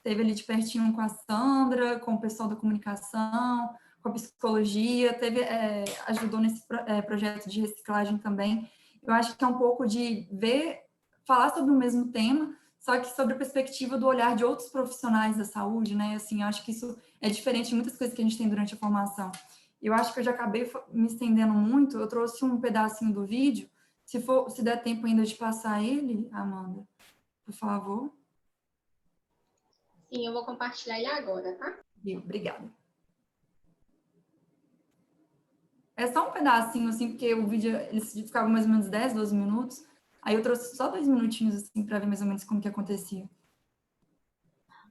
ali de pertinho com a Sandra, com o pessoal da comunicação, com a psicologia, ajudou nesse projeto de reciclagem também. Eu acho que é um pouco de falar sobre o mesmo tema, só que sobre a perspectiva do olhar de outros profissionais da saúde, né? Assim, eu acho que isso é diferente de muitas coisas que a gente tem durante a formação. Eu acho que eu já acabei me estendendo muito, eu trouxe um pedacinho do vídeo, se der tempo ainda de passar ele, Amanda, por favor. Sim, eu vou compartilhar ele agora, tá? Obrigada. É só um pedacinho, assim, porque o vídeo ele ficava mais ou menos 10, 12 minutos. Aí eu trouxe só 2 minutinhos, assim, para ver mais ou menos como que acontecia.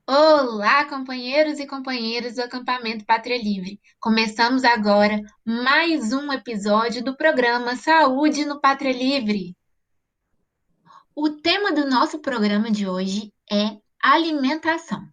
Olá, companheiros e companheiras do Acampamento Pátria Livre. Começamos agora mais um episódio do programa Saúde no Pátria Livre. O tema do nosso programa de hoje é alimentação.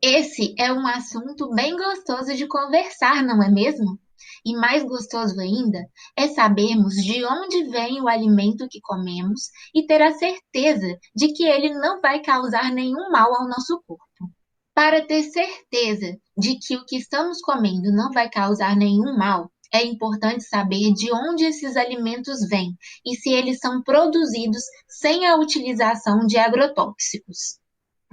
Esse é um assunto bem gostoso de conversar, não é mesmo? E mais gostoso ainda é sabermos de onde vem o alimento que comemos e ter a certeza de que ele não vai causar nenhum mal ao nosso corpo. Para ter certeza de que o que estamos comendo não vai causar nenhum mal, é importante saber de onde esses alimentos vêm e se eles são produzidos sem a utilização de agrotóxicos.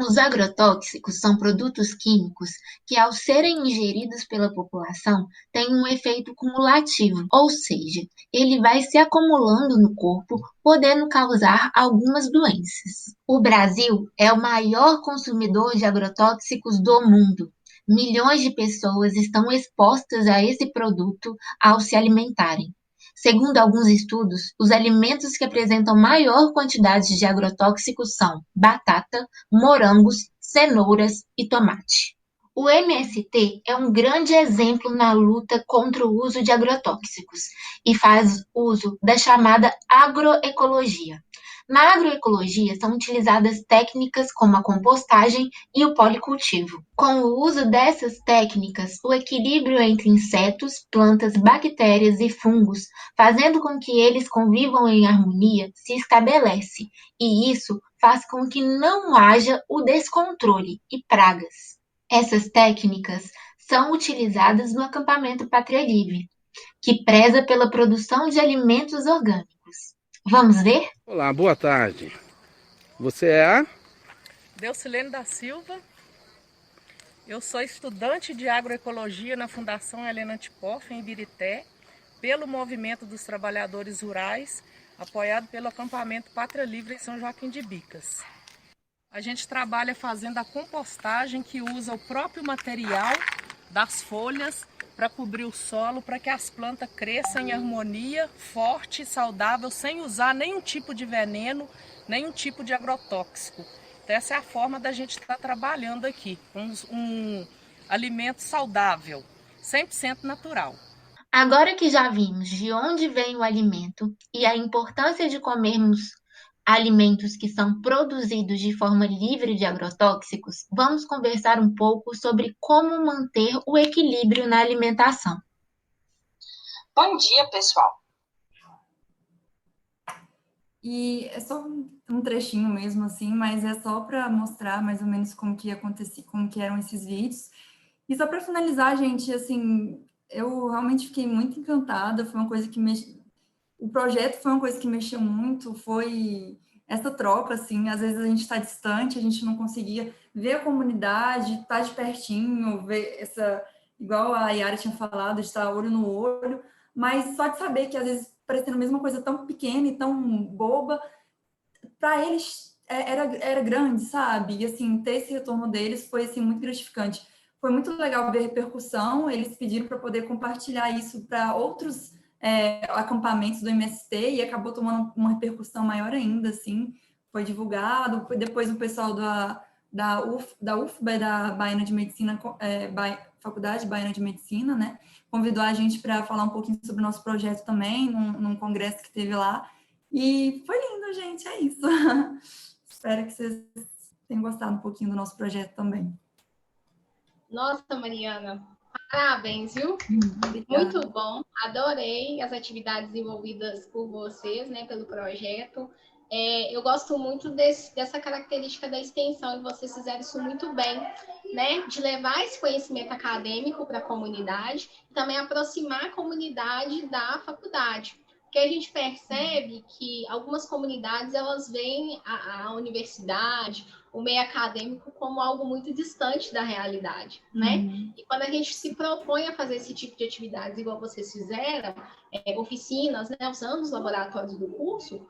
Os agrotóxicos são produtos químicos que, ao serem ingeridos pela população, têm um efeito cumulativo, ou seja, ele vai se acumulando no corpo, podendo causar algumas doenças. O Brasil é o maior consumidor de agrotóxicos do mundo. Milhões de pessoas estão expostas a esse produto ao se alimentarem. Segundo alguns estudos, os alimentos que apresentam maior quantidade de agrotóxicos são batata, morangos, cenouras e tomate. O MST é um grande exemplo na luta contra o uso de agrotóxicos e faz uso da chamada agroecologia. Na agroecologia são utilizadas técnicas como a compostagem e o policultivo. Com o uso dessas técnicas, o equilíbrio entre insetos, plantas, bactérias e fungos, fazendo com que eles convivam em harmonia, se estabelece, e isso faz com que não haja o descontrole e pragas. Essas técnicas são utilizadas no acampamento Pátria Livre, que preza pela produção de alimentos orgânicos. Vamos ver? Olá, boa tarde. Você é a? Delcilene da Silva. Eu sou estudante de agroecologia na Fundação Helena Antipoff, em Ibirité, pelo Movimento dos Trabalhadores Rurais, apoiado pelo acampamento Pátria Livre em São Joaquim de Bicas. A gente trabalha fazendo a compostagem, que usa o próprio material das folhas para cobrir o solo, para que as plantas cresçam em harmonia, forte, saudável, sem usar nenhum tipo de veneno, nenhum tipo de agrotóxico. Então, essa é a forma da gente estar trabalhando aqui, um alimento saudável, 100% natural. Agora que já vimos de onde vem o alimento e a importância de comermos alimentos que são produzidos de forma livre de agrotóxicos, vamos conversar um pouco sobre como manter o equilíbrio na alimentação. Bom dia, pessoal! E é só um trechinho mesmo, assim, mas é só para mostrar mais ou menos como que acontecia, como que eram esses vídeos. E só para finalizar, gente, assim, eu realmente fiquei muito encantada, foi uma coisa que o projeto foi uma coisa que mexeu muito, foi essa troca, assim, às vezes a gente está distante, a gente não conseguia ver a comunidade, estar de pertinho, ver essa, igual a Yara tinha falado, de estar olho no olho, mas só de saber que às vezes parecendo a mesma coisa tão pequena e tão boba, para eles era grande, sabe? E assim, ter esse retorno deles foi assim muito gratificante. Foi muito legal ver a repercussão, eles pediram para poder compartilhar isso para outros acampamentos do MST e acabou tomando uma repercussão maior ainda, assim, foi divulgado, depois o pessoal da UFBA, da Baiana de Medicina, Faculdade Baiana de Medicina, né, convidou a gente para falar um pouquinho sobre o nosso projeto também, num congresso que teve lá, e foi lindo, gente, é isso. Espero que vocês tenham gostado um pouquinho do nosso projeto também. Nossa, Mariana, parabéns, viu? Muito bom, adorei as atividades desenvolvidas por vocês, né, pelo projeto. Eu gosto muito dessa característica da extensão, e vocês fizeram isso muito bem, né, de levar esse conhecimento acadêmico para a comunidade e também aproximar a comunidade da faculdade. Porque a gente percebe que algumas comunidades, elas veem a universidade, o meio acadêmico como algo muito distante da realidade, né? E quando a gente se propõe a fazer esse tipo de atividades, igual vocês fizeram, oficinas, né, usando os laboratórios do curso,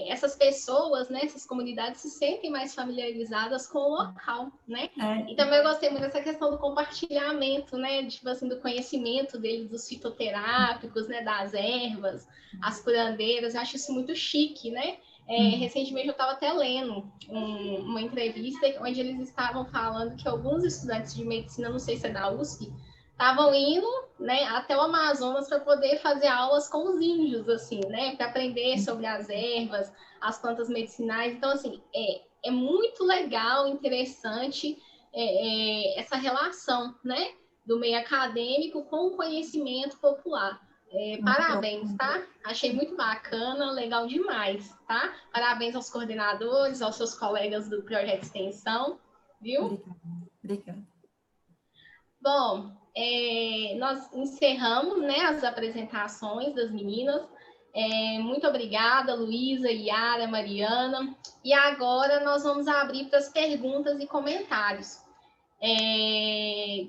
essas pessoas, né, essas comunidades se sentem mais familiarizadas com o local, né? E também eu gostei muito dessa questão do compartilhamento, né, tipo assim, do conhecimento deles, dos fitoterápicos, né, das ervas, as curandeiras. Eu acho isso muito chique, né? Recentemente eu estava até lendo uma entrevista onde eles estavam falando que alguns estudantes de medicina, não sei se é da USP, estavam indo, né, até o Amazonas para poder fazer aulas com os índios, assim, né, para aprender sobre as ervas, as plantas medicinais. Então, assim, é muito legal, interessante essa relação, né, do meio acadêmico com o conhecimento popular. Parabéns, tá? Achei muito bacana, legal demais, tá? Parabéns aos coordenadores, aos seus colegas do projeto de extensão, viu? Obrigada. Bom, nós encerramos, né, as apresentações das meninas. Muito obrigada, Luísa, Yara, Mariana. E agora nós vamos abrir para as perguntas e comentários.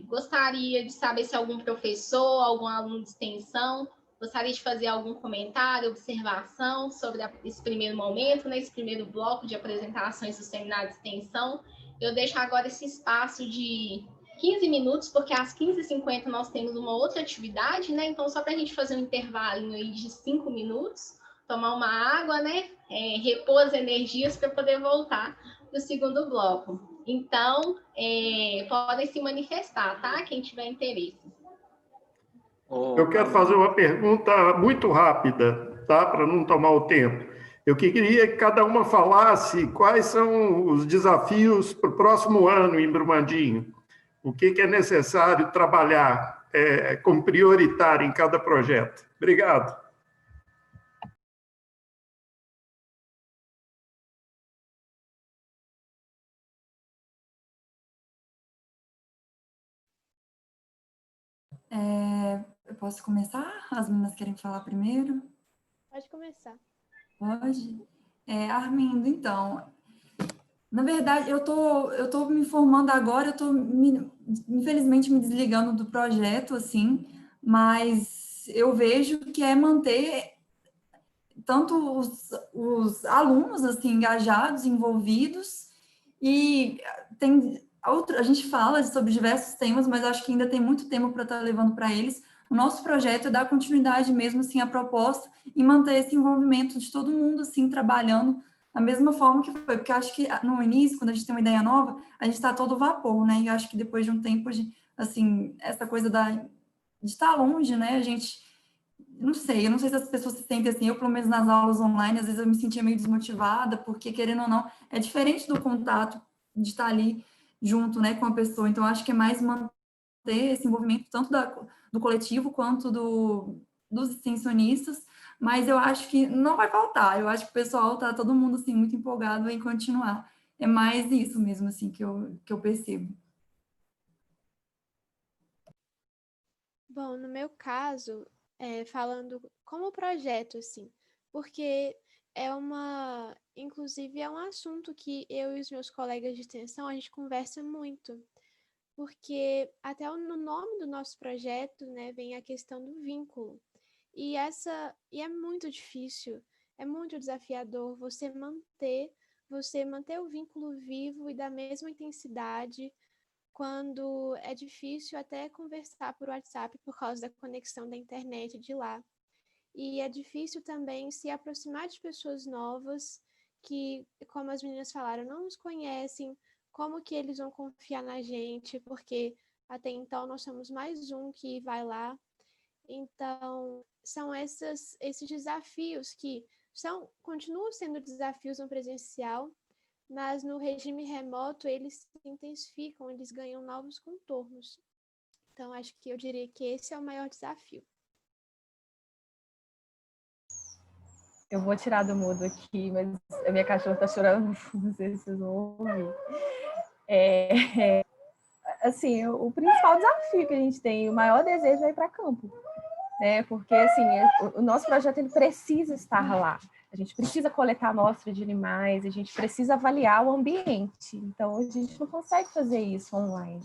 Gostaria de saber se algum professor, algum aluno de extensão gostaria de fazer algum comentário, observação sobre esse primeiro momento, né, esse primeiro bloco de apresentações do seminário de extensão. Eu deixo agora esse espaço de 15 minutos, porque às 15h50 nós temos uma outra atividade, né? Então, só para a gente fazer um intervalinho aí de 5 minutos, tomar uma água, né? Repor as energias para poder voltar para o segundo bloco. Então, podem se manifestar, tá? Quem tiver interesse. Eu quero fazer uma pergunta muito rápida, tá? Para não tomar o tempo. Eu queria que cada uma falasse quais são os desafios para o próximo ano em Brumadinho. O que é necessário trabalhar como prioritário em cada projeto. Obrigado. Eu posso começar? As meninas querem falar primeiro? Pode começar. Pode. Armindo, então, na verdade, eu tô me formando agora, eu tô, infelizmente, me desligando do projeto, assim, mas eu vejo que é manter tanto os alunos, assim, engajados, envolvidos, e a gente fala sobre diversos temas, mas acho que ainda tem muito tema para estar levando para eles. O nosso projeto é dar continuidade mesmo, assim, à proposta e manter esse envolvimento de todo mundo, assim, trabalhando da mesma forma que foi, porque acho que no início, quando a gente tem uma ideia nova, a gente está todo vapor, né, e acho que depois de um tempo, assim, essa coisa de estar longe, né, a gente, não sei, eu não sei se as pessoas se sentem assim, eu pelo menos nas aulas online, às vezes eu me sentia meio desmotivada, porque querendo ou não, é diferente do contato de estar ali junto, né, com a pessoa, então acho que é mais manter esse envolvimento tanto do coletivo quanto dos extensionistas, mas eu acho que não vai faltar, eu acho que o pessoal tá todo mundo, assim, muito empolgado em continuar, é mais isso mesmo, assim, que eu percebo. Bom, no meu caso, falando como projeto, assim, porque inclusive é um assunto que eu e os meus colegas de extensão, a gente conversa muito, porque até no nome do nosso projeto, né, vem a questão do vínculo. E é muito difícil, é muito desafiador você manter o vínculo vivo e da mesma intensidade quando é difícil até conversar por WhatsApp por causa da conexão da internet de lá. E é difícil também se aproximar de pessoas novas que, como as meninas falaram, não nos conhecem, como que eles vão confiar na gente, porque até então nós somos mais um que vai lá. Então, são esses desafios que continuam sendo desafios no presencial, mas no regime remoto eles se intensificam, eles ganham novos contornos. Então, acho que eu diria que esse é o maior desafio. Eu vou tirar do mudo aqui, mas a minha cachorra está chorando, não sei se vocês vão ouvir. Assim, o principal desafio que a gente tem, o maior desejo é ir para campo, né? Porque assim, o nosso projeto ele precisa estar lá. A gente precisa coletar amostra de animais, a gente precisa avaliar o ambiente. Então, a gente não consegue fazer isso online,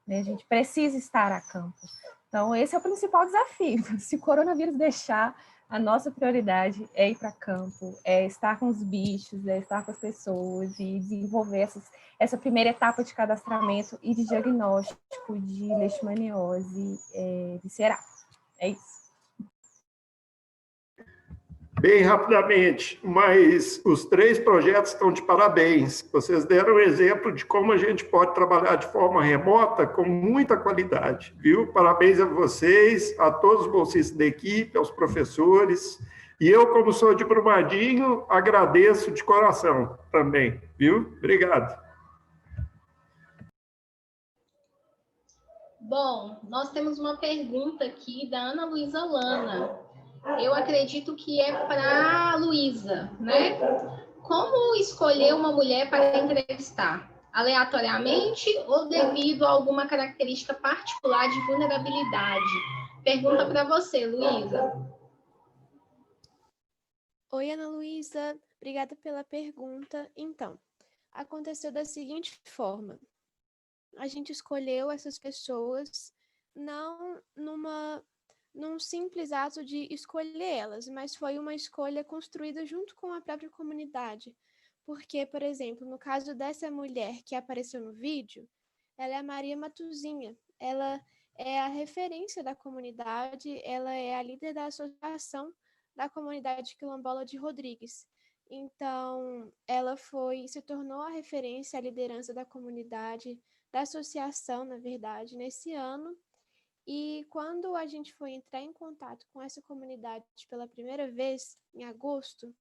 né? A gente precisa estar a campo. Então, esse é o principal desafio. Se o coronavírus deixar, a nossa prioridade é ir para campo, é estar com os bichos, é estar com as pessoas e desenvolver essa primeira etapa de cadastramento e de diagnóstico de leishmaniose visceral. É isso. Bem rapidamente, mas os 3 projetos estão de parabéns. Vocês deram um exemplo de como a gente pode trabalhar de forma remota com muita qualidade, viu? Parabéns a vocês, a todos os bolsistas da equipe, aos professores. E eu, como sou de Brumadinho, agradeço de coração também, viu? Obrigado. Bom, nós temos uma pergunta aqui da Ana Luísa Lana. Eu acredito que é para a Luísa, né? Como escolher uma mulher para entrevistar? Aleatoriamente ou devido a alguma característica particular de vulnerabilidade? Pergunta para você, Luísa. Oi, Ana Luísa. Obrigada pela pergunta. Então, aconteceu da seguinte forma. A gente escolheu essas pessoas não num simples ato de escolher elas, mas foi uma escolha construída junto com a própria comunidade. Porque, por exemplo, no caso dessa mulher que apareceu no vídeo, ela é a Maria Matuzinha. Ela é a referência da comunidade, ela é a líder da associação da comunidade quilombola de Rodrigues. Então, ela se tornou a referência, a liderança da comunidade, da associação, na verdade, nesse ano. E quando a gente foi entrar em contato com essa comunidade pela primeira vez, em agosto,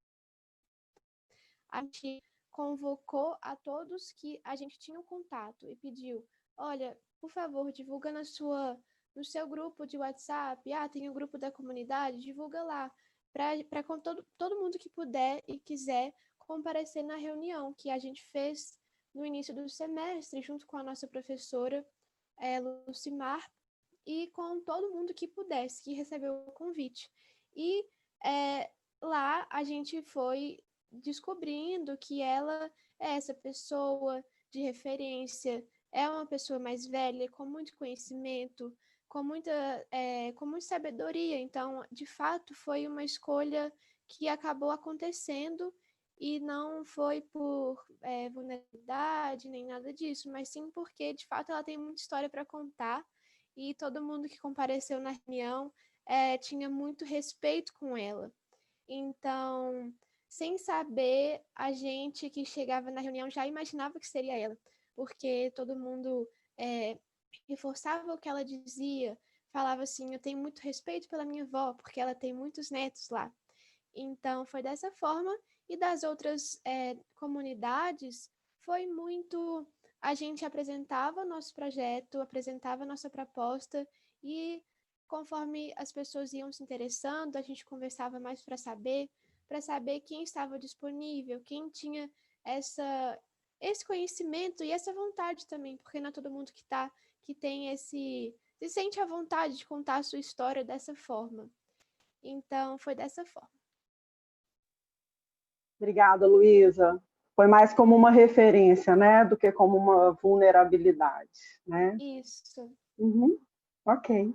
a gente convocou a todos que a gente tinha um contato e pediu, olha, por favor, divulga no seu grupo de WhatsApp, tem o grupo da comunidade, divulga lá, para todo mundo que puder e quiser comparecer na reunião que a gente fez no início do semestre, junto com a nossa professora Lucimar, e com todo mundo que pudesse, que recebeu o convite. E lá a gente foi descobrindo que ela é essa pessoa de referência, é uma pessoa mais velha, com muito conhecimento, com muita sabedoria. Então, de fato, foi uma escolha que acabou acontecendo e não foi por vulnerabilidade nem nada disso, mas sim porque, de fato, ela tem muita história para contar e todo mundo que compareceu na reunião tinha muito respeito com ela. Então, sem saber, a gente que chegava na reunião já imaginava que seria ela, porque todo mundo reforçava o que ela dizia, falava assim, eu tenho muito respeito pela minha avó, porque ela tem muitos netos lá. Então, foi dessa forma, e das outras comunidades, foi muito... A gente apresentava nosso projeto, apresentava nossa proposta, e conforme as pessoas iam se interessando, a gente conversava mais para saber quem estava disponível, quem tinha esse conhecimento e essa vontade também, porque não é todo mundo que tem se sente à vontade de contar a sua história dessa forma. Então, foi dessa forma. Obrigada, Luísa. Foi mais como uma referência, né, do que como uma vulnerabilidade, né? Isso. Uhum. Ok.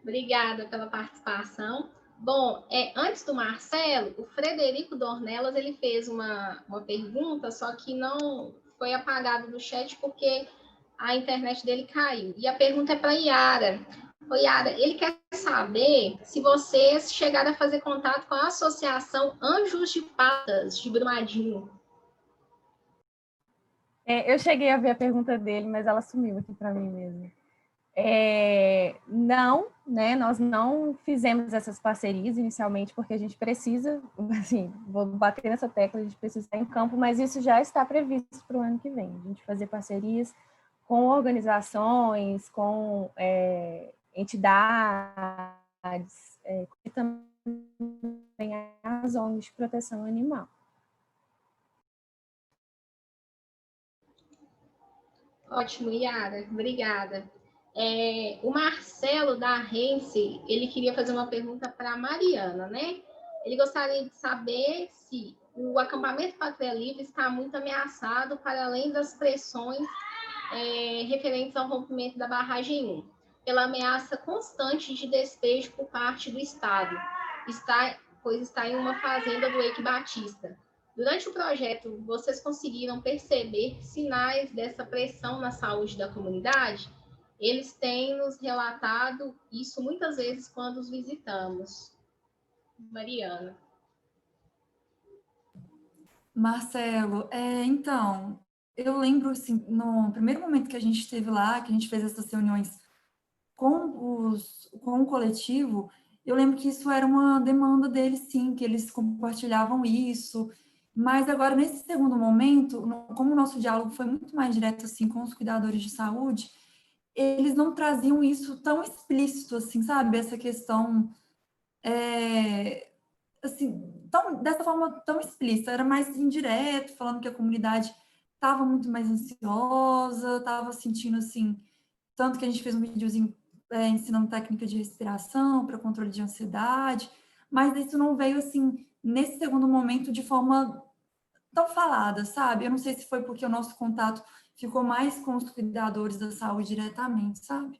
Obrigada pela participação. Bom, antes do Marcelo, o Frederico Dornelas, ele fez uma pergunta, só que não foi apagado do chat porque a internet dele caiu. E a pergunta é para a Yara. Ô, Yara, ele quer saber se vocês chegaram a fazer contato com a Associação Anjos de Patas de Brumadinho. Eu cheguei a ver a pergunta dele, mas ela sumiu aqui para mim mesmo. Não, né? Nós não fizemos essas parcerias inicialmente porque a gente precisa, assim, vou bater nessa tecla, a gente precisa estar em campo, mas isso já está previsto para o ano que vem. A gente fazer parcerias com organizações, com entidades, e também as ONGs de proteção animal. Ótimo, Yara, obrigada. O Marcelo da Rense, ele queria fazer uma pergunta para a Mariana, né? Ele gostaria de saber se o acampamento Pátria Livre está muito ameaçado para além das pressões referentes ao rompimento da barragem 1, pela ameaça constante de despejo por parte do Estado, pois está em uma fazenda do Eike Batista. Durante o projeto, vocês conseguiram perceber sinais dessa pressão na saúde da comunidade? Eles têm nos relatado isso muitas vezes quando os visitamos. Mariana. Marcelo, então, eu lembro, assim, no primeiro momento que a gente esteve lá, que a gente fez essas reuniões com o coletivo, eu lembro que isso era uma demanda deles, sim, que eles compartilhavam isso, mas agora, nesse segundo momento, como o nosso diálogo foi muito mais direto, assim, com os cuidadores de saúde, eles não traziam isso tão explícito, assim, sabe? Essa questão, assim, dessa forma tão explícita, era mais indireto, falando que a comunidade estava muito mais ansiosa, estava sentindo, assim, tanto que a gente fez um videozinho ensinando técnica de respiração para controle de ansiedade, mas isso não veio, assim, nesse segundo momento de forma tão falada, sabe? Eu não sei se foi porque o nosso contato ficou mais com os cuidadores da saúde diretamente, sabe?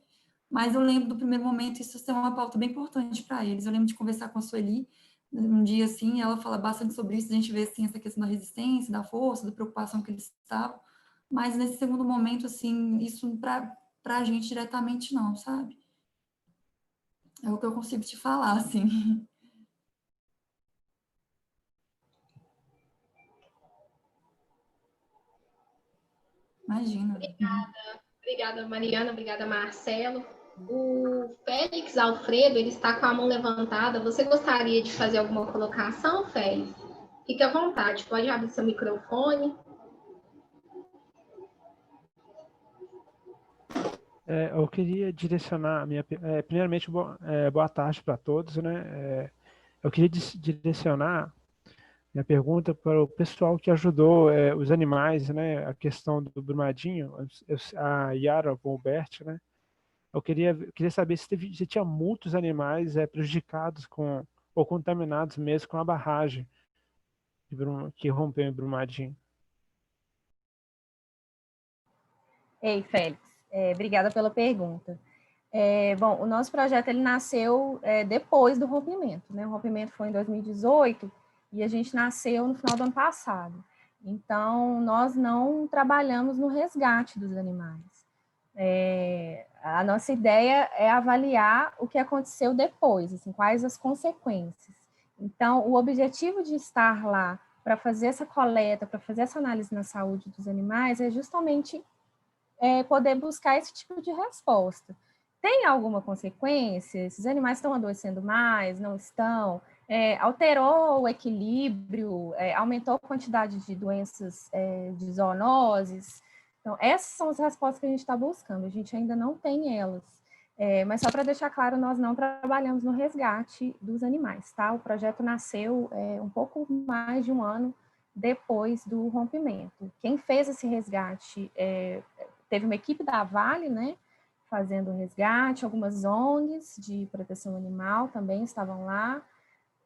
Mas eu lembro do primeiro momento isso ser uma pauta bem importante para eles. Eu lembro de conversar com a Sueli um dia, assim, ela fala bastante sobre isso, a gente vê, assim, essa questão da resistência, da força, da preocupação que eles estavam, mas nesse segundo momento, assim, isso para a gente diretamente não, sabe? É o que eu consigo te falar, assim. Imagina. Obrigada, Mariana, obrigada, Marcelo. O Félix Alfredo, ele está com a mão levantada. Você gostaria de fazer alguma colocação, Félix? Fique à vontade, pode abrir seu microfone. Eu queria direcionar a minha... primeiramente, boa tarde para todos, né? Eu queria direcionar minha pergunta para o pessoal que ajudou os animais, né? A questão do Brumadinho, a Yara Bombert, né? Eu queria saber se tinha muitos animais prejudicados ou contaminados mesmo com a barragem que rompeu em Brumadinho. Ei, Félix, obrigada pela pergunta. Bom, o nosso projeto ele nasceu depois do rompimento, né? O rompimento foi em 2018 e a gente nasceu no final do ano passado. Então, nós não trabalhamos no resgate dos animais. A nossa ideia é avaliar o que aconteceu depois, assim, quais as consequências. Então, o objetivo de estar lá para fazer essa coleta, para fazer essa análise na saúde dos animais é justamente poder buscar esse tipo de resposta. Tem alguma consequência? Esses animais estão adoecendo mais? Não estão? Alterou o equilíbrio? Aumentou a quantidade de doenças de zoonoses? Então, essas são as respostas que a gente está buscando. A gente ainda não tem elas. Mas só para deixar claro, nós não trabalhamos no resgate dos animais, tá? O projeto nasceu um pouco mais de um ano depois do rompimento. Quem fez esse resgate teve uma equipe da Vale, né, fazendo o resgate, algumas ONGs de proteção animal também estavam lá,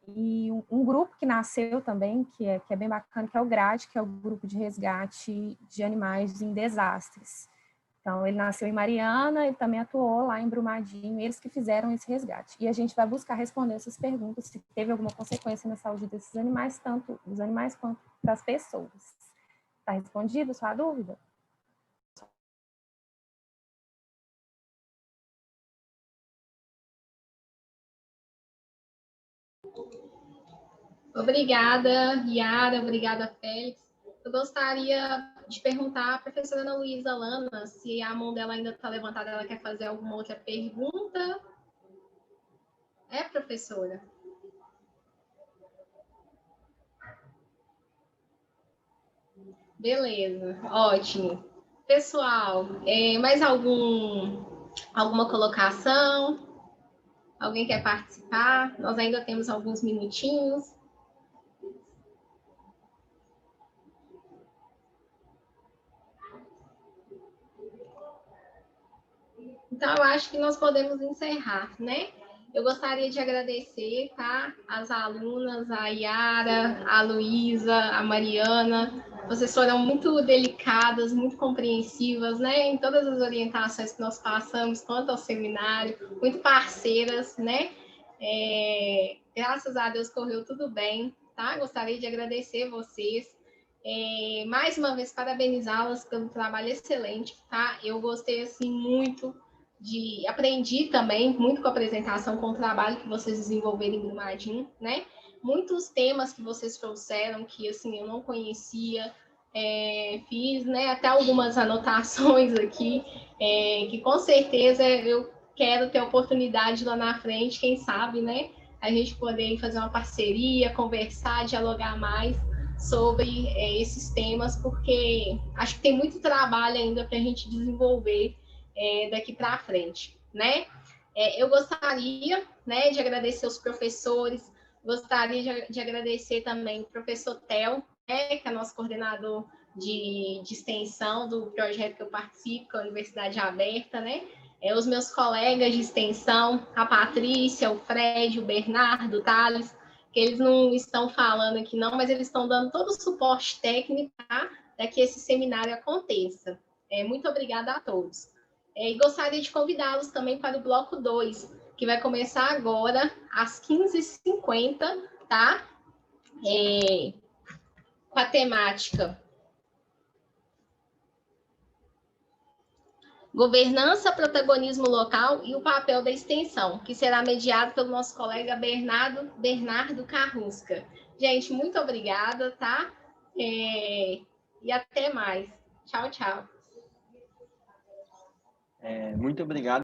E um grupo que nasceu também, que é bem bacana, que é o GRAD, que é o Grupo de Resgate de Animais em Desastres. Então, ele nasceu em Mariana, ele também atuou lá em Brumadinho, eles que fizeram esse resgate. E a gente vai buscar responder essas perguntas, se teve alguma consequência na saúde desses animais, tanto dos animais quanto das pessoas. Está respondida a sua dúvida? Obrigada, Yara, obrigada, Félix. Eu gostaria de perguntar à professora Ana Luísa Lana se a mão dela ainda está levantada, ela quer fazer alguma outra pergunta. É, professora? Beleza, ótimo. Pessoal, mais alguma colocação? Alguém quer participar? Nós ainda temos alguns minutinhos. Então, eu acho que nós podemos encerrar, né? Eu gostaria de agradecer, tá? As alunas, a Yara, a Luísa, a Mariana. Vocês foram muito delicadas, muito compreensivas, né? Em todas as orientações que nós passamos, quanto ao seminário, muito parceiras, né? Graças a Deus correu tudo bem, tá? Gostaria de agradecer vocês. Mais uma vez, parabenizá-las pelo trabalho excelente, tá? Eu gostei, assim, muito aprendi também muito com a apresentação, com o trabalho que vocês desenvolveram em Brumadinho, né? Muitos temas que vocês trouxeram que, assim, eu não conhecia, fiz, né, até algumas anotações aqui, que com certeza eu quero ter oportunidade lá na frente, quem sabe, né, a gente poder fazer uma parceria, conversar, dialogar mais sobre esses temas, porque acho que tem muito trabalho ainda para a gente desenvolver daqui para frente, né? Eu gostaria, né, de agradecer os professores, gostaria de agradecer também o professor Theo, né, que é nosso coordenador de extensão do projeto que eu participo, que é a Universidade Aberta, né? Os meus colegas de extensão, a Patrícia, o Fred, o Bernardo, o Thales, que eles não estão falando aqui não, mas eles estão dando todo o suporte técnico, tá? Para que esse seminário aconteça. Muito obrigada a todos. E gostaria de convidá-los também para o bloco 2, que vai começar agora, às 15h50, tá? Com a temática Governança, Protagonismo Local e o Papel da Extensão, que será mediado pelo nosso colega Bernardo Carrusca. Gente, muito obrigada, tá? E até mais. Tchau, tchau. Muito obrigado.